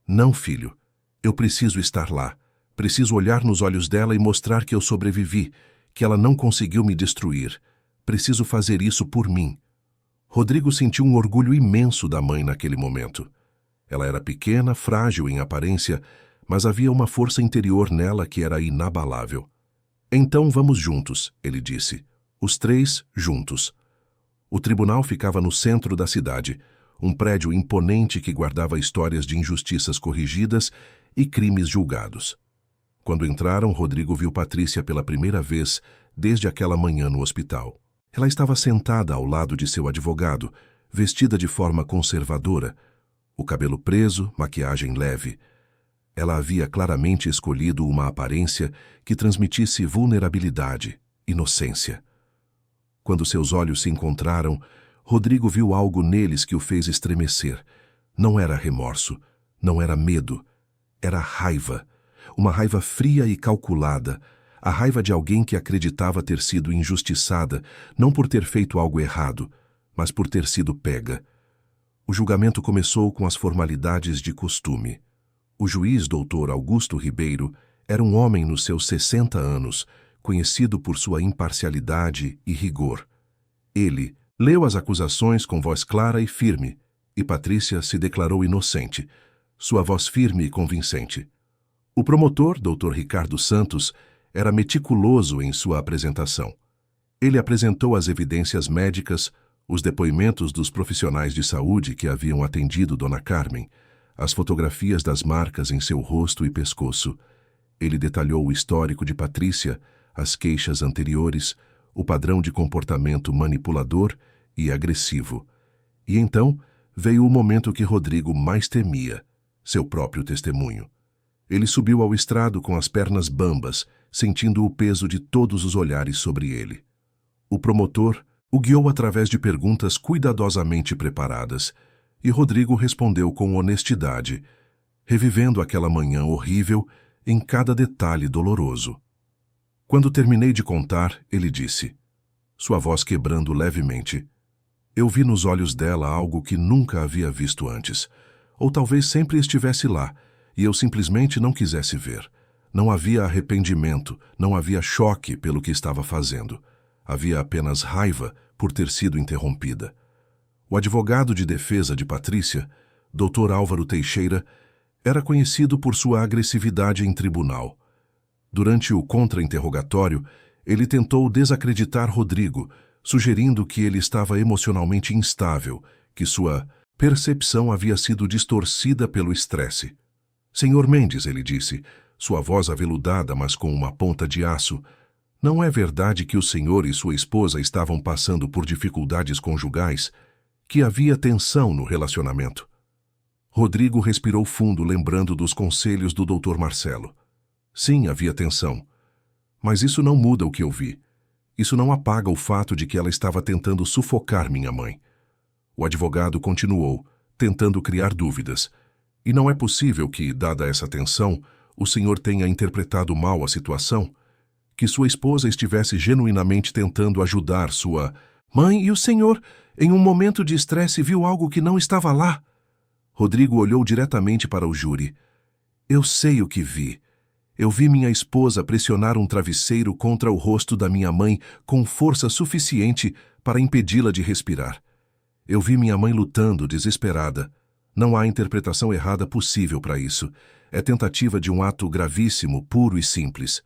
"Não, filho. Eu preciso estar lá. Preciso olhar nos olhos dela e mostrar que eu sobrevivi, que ela não conseguiu me destruir. Preciso fazer isso por mim." Rodrigo sentiu um orgulho imenso da mãe naquele momento. Ela era pequena, frágil em aparência, mas havia uma força interior nela que era inabalável. "Então vamos juntos", ele disse. Os três juntos. O tribunal ficava no centro da cidade, um prédio imponente que guardava histórias de injustiças corrigidas e crimes julgados. Quando entraram, Rodrigo viu Patrícia pela primeira vez desde aquela manhã no hospital. Ela estava sentada ao lado de seu advogado, vestida de forma conservadora, o cabelo preso, maquiagem leve. Ela havia claramente escolhido uma aparência que transmitisse vulnerabilidade, inocência. Quando seus olhos se encontraram, Rodrigo viu algo neles que o fez estremecer. Não era remorso, não era medo, era raiva. Uma raiva fria e calculada, a raiva de alguém que acreditava ter sido injustiçada, não por ter feito algo errado, mas por ter sido pega. O julgamento começou com as formalidades de costume. O juiz Dr. Augusto Ribeiro era um homem nos seus 60 anos, conhecido por sua imparcialidade e rigor. Ele leu as acusações com voz clara e firme, e Patrícia se declarou inocente, sua voz firme e convincente. O promotor, Dr. Ricardo Santos, era meticuloso em sua apresentação. Ele apresentou as evidências médicas, os depoimentos dos profissionais de saúde que haviam atendido Dona Carmen, as fotografias das marcas em seu rosto e pescoço. Ele detalhou o histórico de Patrícia, as queixas anteriores, o padrão de comportamento manipulador e agressivo. E então veio o momento que Rodrigo mais temia, seu próprio testemunho. Ele subiu ao estrado com as pernas bambas, sentindo o peso de todos os olhares sobre ele. O promotor o guiou através de perguntas cuidadosamente preparadas, e Rodrigo respondeu com honestidade, revivendo aquela manhã horrível em cada detalhe doloroso. Quando terminei de contar, ele disse, sua voz quebrando levemente, eu vi nos olhos dela algo que nunca havia visto antes, ou talvez sempre estivesse lá, e eu simplesmente não quisesse ver. Não havia arrependimento, não havia choque pelo que estava fazendo. Havia apenas raiva por ter sido interrompida. O advogado de defesa de Patrícia, Dr. Álvaro Teixeira, era conhecido por sua agressividade em tribunal. Durante o contra-interrogatório, ele tentou desacreditar Rodrigo, sugerindo que ele estava emocionalmente instável, que sua percepção havia sido distorcida pelo estresse. Senhor Mendes, ele disse, sua voz aveludada, mas com uma ponta de aço, não é verdade que o senhor e sua esposa estavam passando por dificuldades conjugais, que havia tensão no relacionamento? Rodrigo respirou fundo, lembrando dos conselhos do Dr. Marcelo. Sim, havia tensão. Mas isso não muda o que eu vi. Isso não apaga o fato de que ela estava tentando sufocar minha mãe. O advogado continuou, tentando criar dúvidas. E não é possível que, dada essa tensão, o senhor tenha interpretado mal a situação, que sua esposa estivesse genuinamente tentando ajudar sua mãe e o senhor, em um momento de estresse, viu algo que não estava lá. Rodrigo olhou diretamente para o júri. Eu sei o que vi. Eu vi minha esposa pressionar um travesseiro contra o rosto da minha mãe com força suficiente para impedi-la de respirar. Eu vi minha mãe lutando, desesperada. Não há interpretação errada possível para isso. É tentativa de um ato gravíssimo, puro e simples.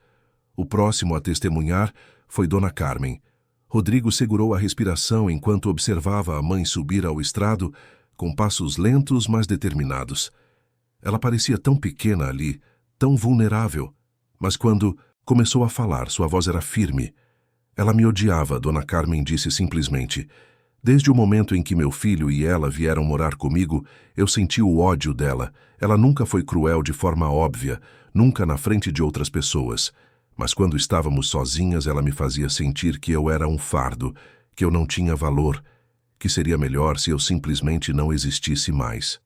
O próximo a testemunhar foi Dona Carmen. Rodrigo segurou a respiração enquanto observava a mãe subir ao estrado com passos lentos, mas determinados. Ela parecia tão pequena ali, tão vulnerável, mas quando começou a falar, sua voz era firme. Ela me odiava, Dona Carmen disse simplesmente. Desde o momento em que meu filho e ela vieram morar comigo, eu senti o ódio dela. Ela nunca foi cruel de forma óbvia, nunca na frente de outras pessoas. Mas quando estávamos sozinhas, ela me fazia sentir que eu era um fardo, que eu não tinha valor, que seria melhor se eu simplesmente não existisse mais.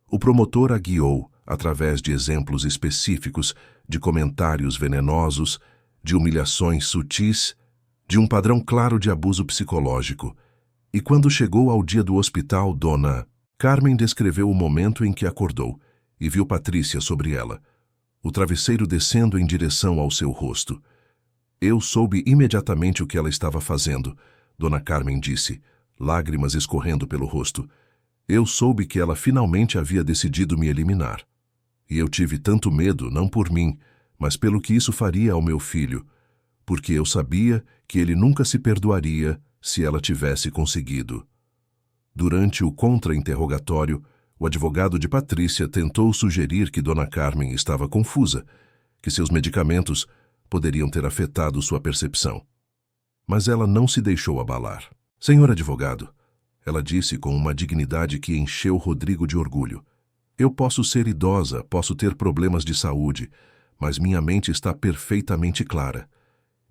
O promotor a guiou, através de exemplos específicos, de comentários venenosos, de humilhações sutis, de um padrão claro de abuso psicológico. E quando chegou ao dia do hospital, Dona Carmen descreveu o momento em que acordou e viu Patrícia sobre ela, o travesseiro descendo em direção ao seu rosto. Eu soube imediatamente o que ela estava fazendo, Dona Carmen disse, lágrimas escorrendo pelo rosto. Eu soube que ela finalmente havia decidido me eliminar. E eu tive tanto medo, não por mim, mas pelo que isso faria ao meu filho, porque eu sabia que ele nunca se perdoaria se ela tivesse conseguido. Durante o contra-interrogatório, o advogado de Patrícia tentou sugerir que Dona Carmen estava confusa, que seus medicamentos poderiam ter afetado sua percepção. Mas ela não se deixou abalar. Senhor advogado, ela disse com uma dignidade que encheu Rodrigo de orgulho, Eu posso ser idosa, posso ter problemas de saúde, mas minha mente está perfeitamente clara.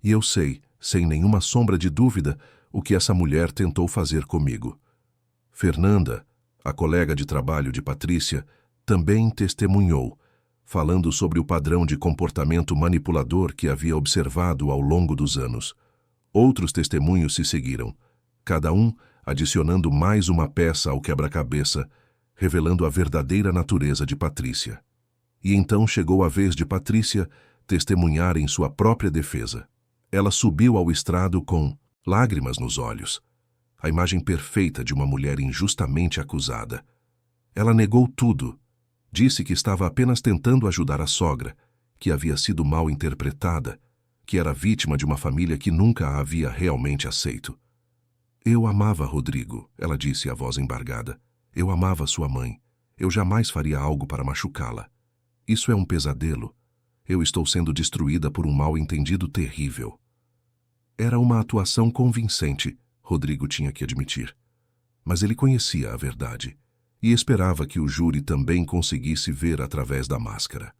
E eu sei, sem nenhuma sombra de dúvida, o que essa mulher tentou fazer comigo. Fernanda, a colega de trabalho de Patrícia, também testemunhou, falando sobre o padrão de comportamento manipulador que havia observado ao longo dos anos. Outros testemunhos se seguiram, cada um adicionando mais uma peça ao quebra-cabeça, revelando a verdadeira natureza de Patrícia. E então chegou a vez de Patrícia testemunhar em sua própria defesa. Ela subiu ao estrado com lágrimas nos olhos, a imagem perfeita de uma mulher injustamente acusada. Ela negou tudo. Disse que estava apenas tentando ajudar a sogra, que havia sido mal interpretada, que era vítima de uma família que nunca a havia realmente aceito. Eu amava Rodrigo, ela disse, a voz embargada. Eu amava sua mãe. Eu jamais faria algo para machucá-la. Isso é um pesadelo. Eu estou sendo destruída por um mal-entendido terrível. Era uma atuação convincente, Rodrigo tinha que admitir. Mas ele conhecia a verdade e esperava que o júri também conseguisse ver através da máscara.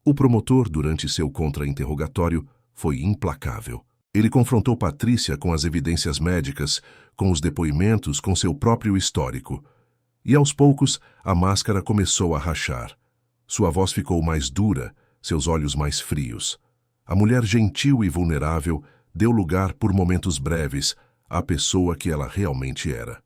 O promotor, durante seu contra-interrogatório, foi implacável. Ele confrontou Patrícia com as evidências médicas, com os depoimentos, com seu próprio histórico. E aos poucos, a máscara começou a rachar. Sua voz ficou mais dura, seus olhos mais frios. A mulher gentil e vulnerável deu lugar por momentos breves à pessoa que ela realmente era.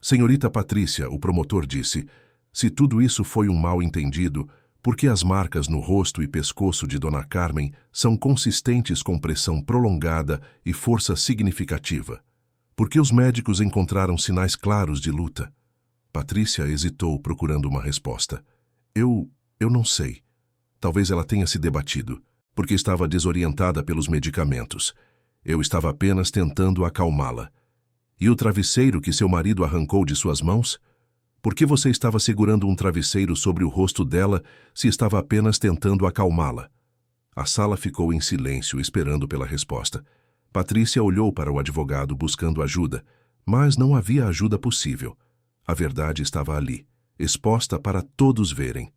Senhorita Patrícia, o promotor disse, se tudo isso foi um mal-entendido, por que as marcas no rosto e pescoço de Dona Carmen são consistentes com pressão prolongada e força significativa? Por que os médicos encontraram sinais claros de luta? Patrícia hesitou, procurando uma resposta. Eu não sei. Talvez ela tenha se debatido, porque estava desorientada pelos medicamentos. Eu estava apenas tentando acalmá-la. E o travesseiro que seu marido arrancou de suas mãos? Por que você estava segurando um travesseiro sobre o rosto dela se estava apenas tentando acalmá-la? A sala ficou em silêncio, esperando pela resposta. Patrícia olhou para o advogado buscando ajuda, mas não havia ajuda possível. A verdade estava ali, exposta para todos verem.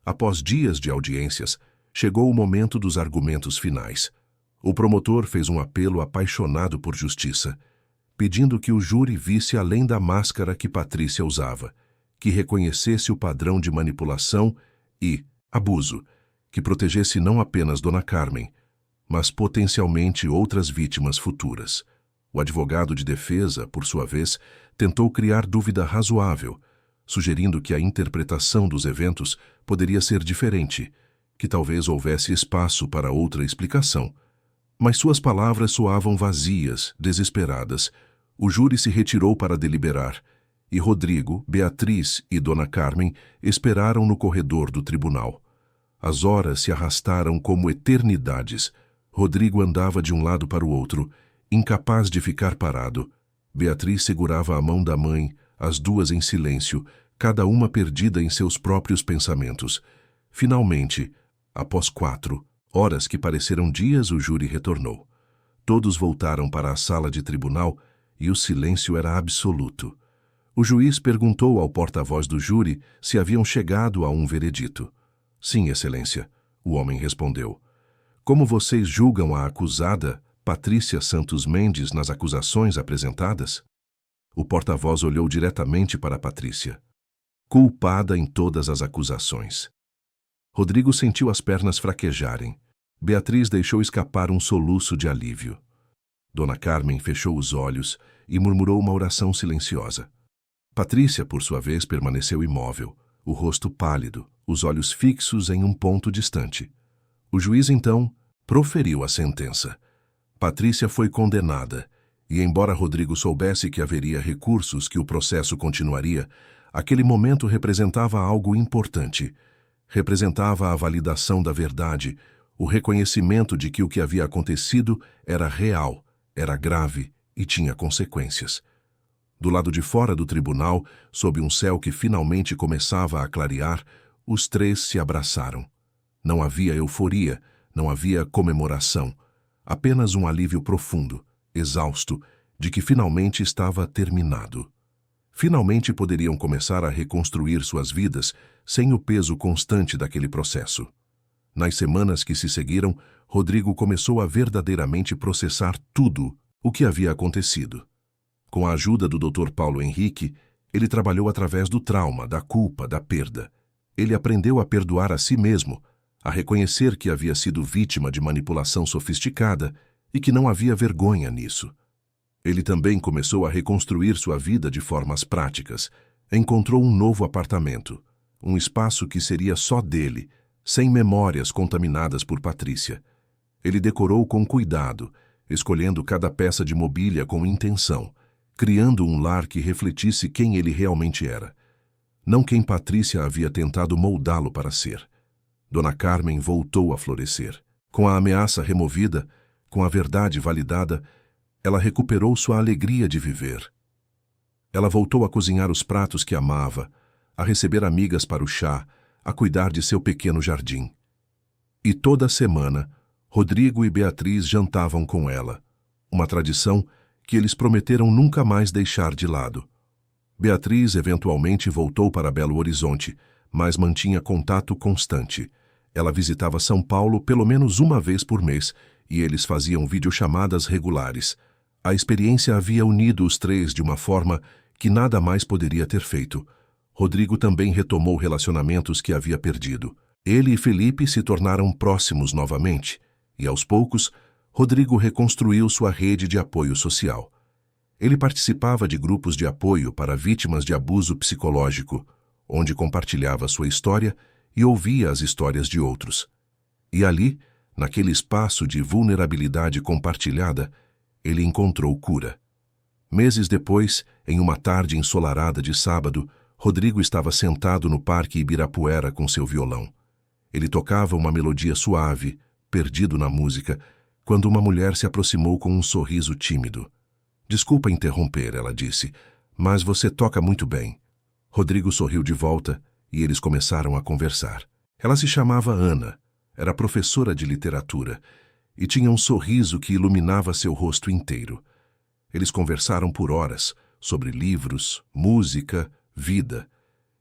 Após dias de audiências, chegou o momento dos argumentos finais. O promotor fez um apelo apaixonado por justiça, pedindo que o júri visse além da máscara que Patrícia usava, que reconhecesse o padrão de manipulação e abuso, que protegesse não apenas Dona Carmen, mas potencialmente outras vítimas futuras. O advogado de defesa, por sua vez, tentou criar dúvida razoável, sugerindo que a interpretação dos eventos poderia ser diferente, que talvez houvesse espaço para outra explicação. Mas suas palavras soavam vazias, desesperadas. O júri se retirou para deliberar, e Rodrigo, Beatriz e Dona Carmen esperaram no corredor do tribunal. As horas se arrastaram como eternidades. Rodrigo andava de um lado para o outro, incapaz de ficar parado. Beatriz segurava a mão da mãe, as duas em silêncio, cada uma perdida em seus próprios pensamentos. Finalmente, após 4 horas que pareceram dias, o júri retornou. Todos voltaram para a sala de tribunal e o silêncio era absoluto. O juiz perguntou ao porta-voz do júri se haviam chegado a um veredito. Sim, excelência, o homem respondeu. Como vocês julgam a acusada, Patrícia Santos Mendes, nas acusações apresentadas? O porta-voz olhou diretamente para Patrícia. Culpada em todas as acusações. Rodrigo sentiu as pernas fraquejarem. Beatriz deixou escapar um soluço de alívio. Dona Carmen fechou os olhos e murmurou uma oração silenciosa. Patrícia, por sua vez, permaneceu imóvel, o rosto pálido, os olhos fixos em um ponto distante. O juiz, então, proferiu a sentença. Patrícia foi condenada, e embora Rodrigo soubesse que haveria recursos, que o processo continuaria, aquele momento representava algo importante. Representava a validação da verdade, o reconhecimento de que o que havia acontecido era real, era grave e tinha consequências. Do lado de fora do tribunal, sob um céu que finalmente começava a clarear, os 3 se abraçaram. Não havia euforia, não havia comemoração, apenas um alívio profundo, exausto, de que finalmente estava terminado. Finalmente poderiam começar a reconstruir suas vidas sem o peso constante daquele processo. Nas semanas que se seguiram, Rodrigo começou a verdadeiramente processar tudo o que havia acontecido. Com a ajuda do Dr. Paulo Henrique, ele trabalhou através do trauma, da culpa, da perda. Ele aprendeu a perdoar a si mesmo, a reconhecer que havia sido vítima de manipulação sofisticada e que não havia vergonha nisso. Ele também começou a reconstruir sua vida de formas práticas. Encontrou um novo apartamento, um espaço que seria só dele, sem memórias contaminadas por Patrícia. Ele decorou com cuidado, escolhendo cada peça de mobília com intenção, criando um lar que refletisse quem ele realmente era, não quem Patrícia havia tentado moldá-lo para ser. Dona Carmen voltou a florescer. Com a ameaça removida, com a verdade validada, ela recuperou sua alegria de viver. Ela voltou a cozinhar os pratos que amava, a receber amigas para o chá, a cuidar de seu pequeno jardim. E toda semana, Rodrigo e Beatriz jantavam com ela, uma tradição que eles prometeram nunca mais deixar de lado. Beatriz eventualmente voltou para Belo Horizonte, mas mantinha contato constante. Ela visitava São Paulo pelo menos uma vez por mês e eles faziam videochamadas regulares. A experiência havia unido os três de uma forma que nada mais poderia ter feito. Rodrigo também retomou relacionamentos que havia perdido. Ele e Felipe se tornaram próximos novamente e, aos poucos, Rodrigo reconstruiu sua rede de apoio social. Ele participava de grupos de apoio para vítimas de abuso psicológico, onde compartilhava sua história e ouvia as histórias de outros. E ali, naquele espaço de vulnerabilidade compartilhada, ele encontrou cura. Meses depois, em uma tarde ensolarada de sábado, Rodrigo estava sentado no Parque Ibirapuera com seu violão. Ele tocava uma melodia suave, perdido na música, quando uma mulher se aproximou com um sorriso tímido. "Desculpa interromper", ela disse, "mas você toca muito bem." Rodrigo sorriu de volta e eles começaram a conversar. Ela se chamava Ana, era professora de literatura e tinha um sorriso que iluminava seu rosto inteiro. Eles conversaram por horas sobre livros, música, vida.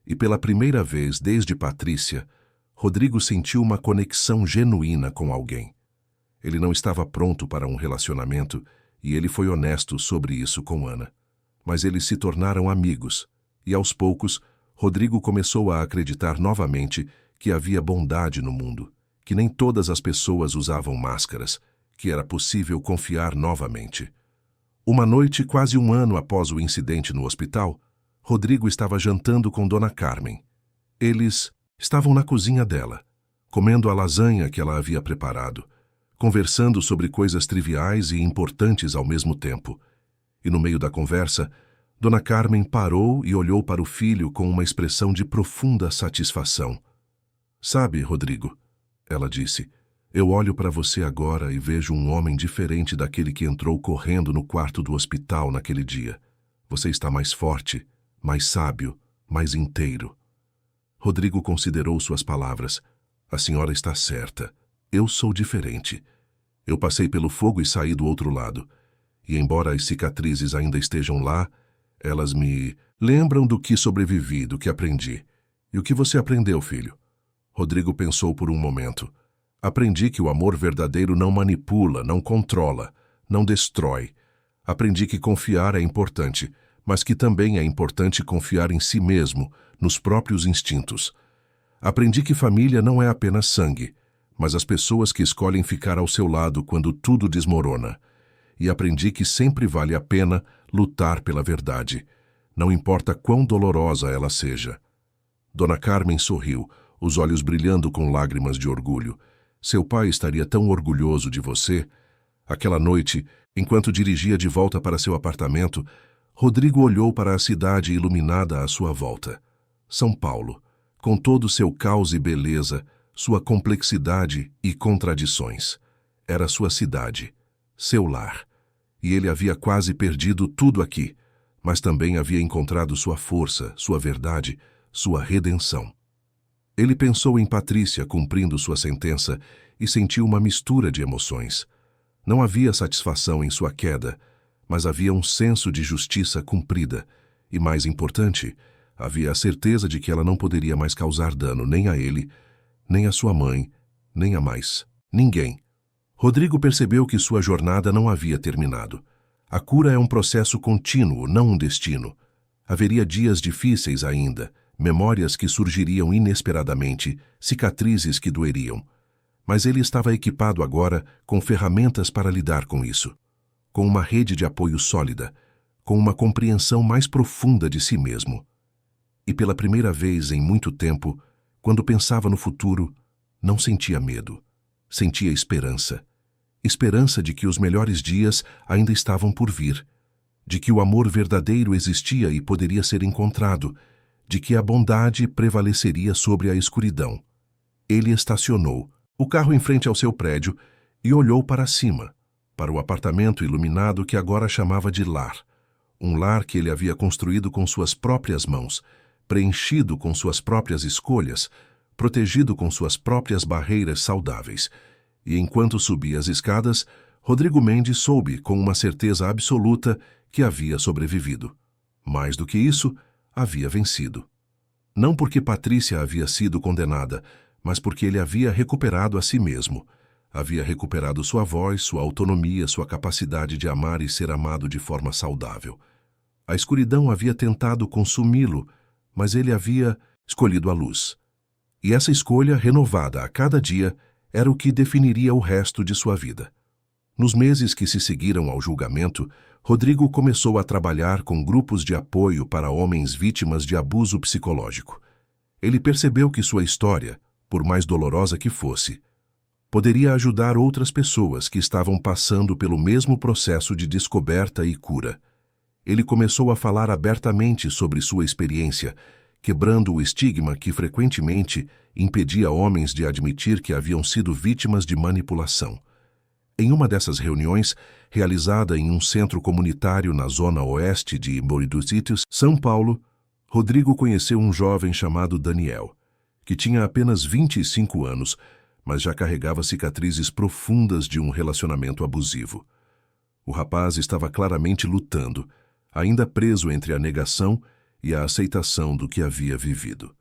E pela primeira vez desde Patrícia, Rodrigo sentiu uma conexão genuína com alguém. Ele não estava pronto para um relacionamento e ele foi honesto sobre isso com Ana. Mas eles se tornaram amigos e, aos poucos, Rodrigo começou a acreditar novamente que havia bondade no mundo, que nem todas as pessoas usavam máscaras, que era possível confiar novamente. Uma noite, quase um ano após o incidente no hospital, Rodrigo estava jantando com Dona Carmen. Eles estavam na cozinha dela, comendo a lasanha que ela havia preparado, conversando sobre coisas triviais e importantes ao mesmo tempo. E no meio da conversa, Dona Carmen parou e olhou para o filho com uma expressão de profunda satisfação. "Sabe, Rodrigo", ela disse, "eu olho para você agora e vejo um homem diferente daquele que entrou correndo no quarto do hospital naquele dia. Você está mais forte, mais sábio, mais inteiro." Rodrigo considerou suas palavras. "A senhora está certa. Eu sou diferente. Eu passei pelo fogo e saí do outro lado. E embora as cicatrizes ainda estejam lá, elas me lembram do que sobrevivi, do que aprendi." "E o que você aprendeu, filho?" Rodrigo pensou por um momento. "Aprendi que o amor verdadeiro não manipula, não controla, não destrói. Aprendi que confiar é importante, mas que também é importante confiar em si mesmo, nos próprios instintos. Aprendi que família não é apenas sangue, mas as pessoas que escolhem ficar ao seu lado quando tudo desmorona. E aprendi que sempre vale a pena lutar pela verdade, não importa quão dolorosa ela seja." Dona Carmen sorriu, os olhos brilhando com lágrimas de orgulho. "Seu pai estaria tão orgulhoso de você." Aquela noite, enquanto dirigia de volta para seu apartamento, Rodrigo olhou para a cidade iluminada à sua volta. São Paulo, com todo seu caos e beleza, sua complexidade e contradições. Era sua cidade, seu lar. E ele havia quase perdido tudo aqui, mas também havia encontrado sua força, sua verdade, sua redenção. Ele pensou em Patrícia cumprindo sua sentença e sentiu uma mistura de emoções. Não havia satisfação em sua queda, mas havia um senso de justiça cumprida, E mais importante, havia a certeza de que ela não poderia mais causar dano nem a ele, nem a sua mãe, nem a mais ninguém. Rodrigo percebeu que sua jornada não havia terminado. A cura é um processo contínuo, não um destino. Haveria dias difíceis ainda, memórias que surgiriam inesperadamente, cicatrizes que doeriam. Mas ele estava equipado agora com ferramentas para lidar com isso. Com uma rede de apoio sólida, com uma compreensão mais profunda de si mesmo. E pela primeira vez em muito tempo, quando pensava no futuro, não sentia medo, sentia esperança. Esperança de que os melhores dias ainda estavam por vir, de que o amor verdadeiro existia e poderia ser encontrado, de que a bondade prevaleceria sobre a escuridão. Ele estacionou o carro em frente ao seu prédio e olhou para cima, para o apartamento iluminado que agora chamava de lar. Um lar que ele havia construído com suas próprias mãos, preenchido com suas próprias escolhas, protegido com suas próprias barreiras saudáveis. E enquanto subia as escadas, Rodrigo Mendes soube com uma certeza absoluta que havia sobrevivido. Mais do que isso, havia vencido. Não porque Patrícia havia sido condenada, mas porque ele havia recuperado a si mesmo. Havia recuperado sua voz, sua autonomia, sua capacidade de amar e ser amado de forma saudável. A escuridão havia tentado consumi-lo, mas ele havia escolhido a luz. E essa escolha, renovada a cada dia, era o que definiria o resto de sua vida. Nos meses que se seguiram ao julgamento, Rodrigo começou a trabalhar com grupos de apoio para homens vítimas de abuso psicológico. Ele percebeu que sua história, por mais dolorosa que fosse, poderia ajudar outras pessoas que estavam passando pelo mesmo processo de descoberta e cura. Ele começou a falar abertamente sobre sua experiência, quebrando o estigma que frequentemente impedia homens de admitir que haviam sido vítimas de manipulação. Em uma dessas reuniões, realizada em um centro comunitário na zona oeste de Morrinhos, São Paulo, Rodrigo conheceu um jovem chamado Daniel, que tinha apenas 25 anos, mas já carregava cicatrizes profundas de um relacionamento abusivo. O rapaz estava claramente lutando, ainda preso entre a negação e a aceitação do que havia vivido.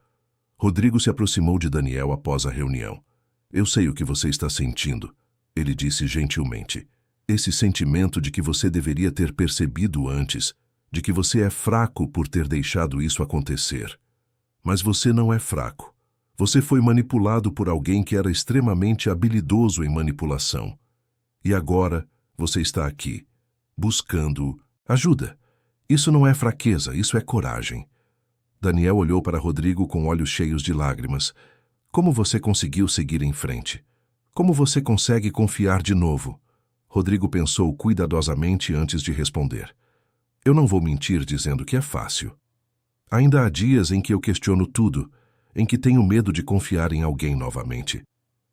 Rodrigo se aproximou de Daniel após a reunião. "Eu sei o que você está sentindo", ele disse gentilmente. "Esse sentimento de que você deveria ter percebido antes, de que você é fraco por ter deixado isso acontecer. Mas você não é fraco. Você foi manipulado por alguém que era extremamente habilidoso em manipulação. E agora você está aqui, buscando ajuda. Isso não é fraqueza, isso é coragem." Daniel olhou para Rodrigo com olhos cheios de lágrimas. "Como você conseguiu seguir em frente? Como você consegue confiar de novo?" Rodrigo pensou cuidadosamente antes de responder. "Eu não vou mentir dizendo que é fácil. Ainda há dias em que eu questiono tudo, em que tenho medo de confiar em alguém novamente.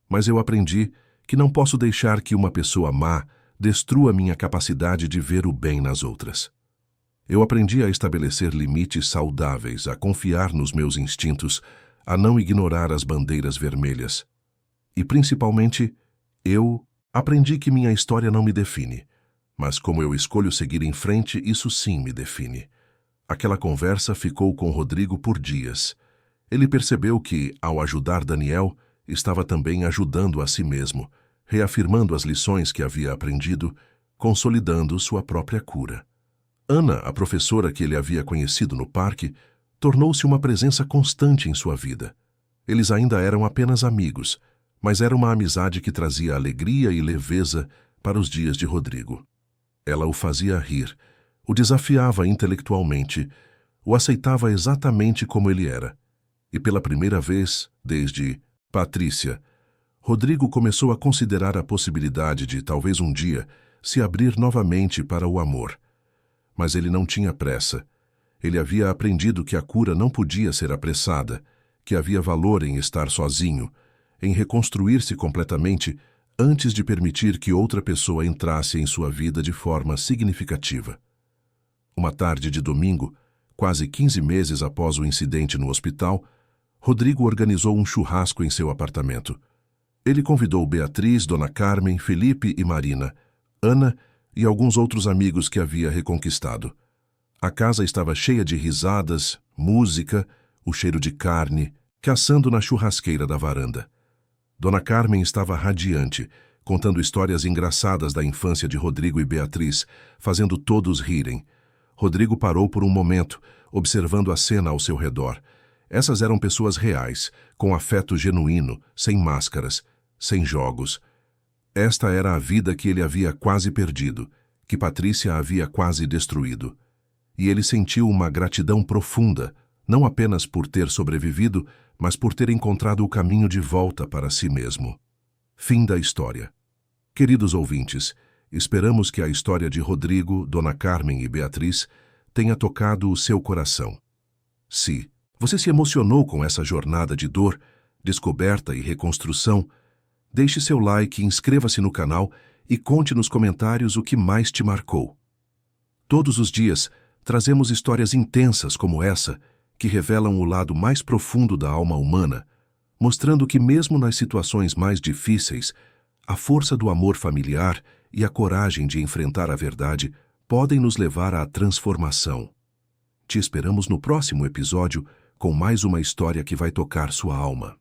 Mas eu aprendi que não posso deixar que uma pessoa má destrua minha capacidade de ver o bem nas outras. Eu aprendi a estabelecer limites saudáveis, a confiar nos meus instintos, a não ignorar as bandeiras vermelhas. E, principalmente, eu aprendi que minha história não me define, mas como eu escolho seguir em frente, isso sim me define." Aquela conversa ficou com Rodrigo por dias. Ele percebeu que, ao ajudar Daniel, estava também ajudando a si mesmo, reafirmando as lições que havia aprendido, consolidando sua própria cura. Ana, a professora que ele havia conhecido no parque, tornou-se uma presença constante em sua vida. Eles ainda eram apenas amigos, mas era uma amizade que trazia alegria e leveza para os dias de Rodrigo. Ela o fazia rir, o desafiava intelectualmente, o aceitava exatamente como ele era. E pela primeira vez, desde Patrícia, Rodrigo começou a considerar a possibilidade de, talvez um dia, se abrir novamente para o amor. Mas ele não tinha pressa. Ele havia aprendido que a cura não podia ser apressada, que havia valor em estar sozinho, em reconstruir-se completamente antes de permitir que outra pessoa entrasse em sua vida de forma significativa. Uma tarde de domingo, quase 15 meses após o incidente no hospital, Rodrigo organizou um churrasco em seu apartamento. Ele convidou Beatriz, Dona Carmen, Felipe e Marina, Ana e alguns outros amigos que havia reconquistado. A casa estava cheia de risadas, música, o cheiro de carne, que assando na churrasqueira da varanda. Dona Carmen estava radiante, contando histórias engraçadas da infância de Rodrigo e Beatriz, fazendo todos rirem. Rodrigo parou por um momento, observando a cena ao seu redor. Essas eram pessoas reais, com afeto genuíno, sem máscaras, sem jogos. Esta era a vida que ele havia quase perdido, que Patrícia havia quase destruído. E ele sentiu uma gratidão profunda, não apenas por ter sobrevivido, mas por ter encontrado o caminho de volta para si mesmo. Fim da história. Queridos ouvintes, esperamos que a história de Rodrigo, Dona Carmen e Beatriz tenha tocado o seu coração. Se você se emocionou com essa jornada de dor, descoberta e reconstrução, deixe seu like, inscreva-se no canal e conte nos comentários o que mais te marcou. Todos os dias, trazemos histórias intensas como essa, que revelam o lado mais profundo da alma humana, mostrando que mesmo nas situações mais difíceis, a força do amor familiar e a coragem de enfrentar a verdade podem nos levar à transformação. Te esperamos no próximo episódio com mais uma história que vai tocar sua alma.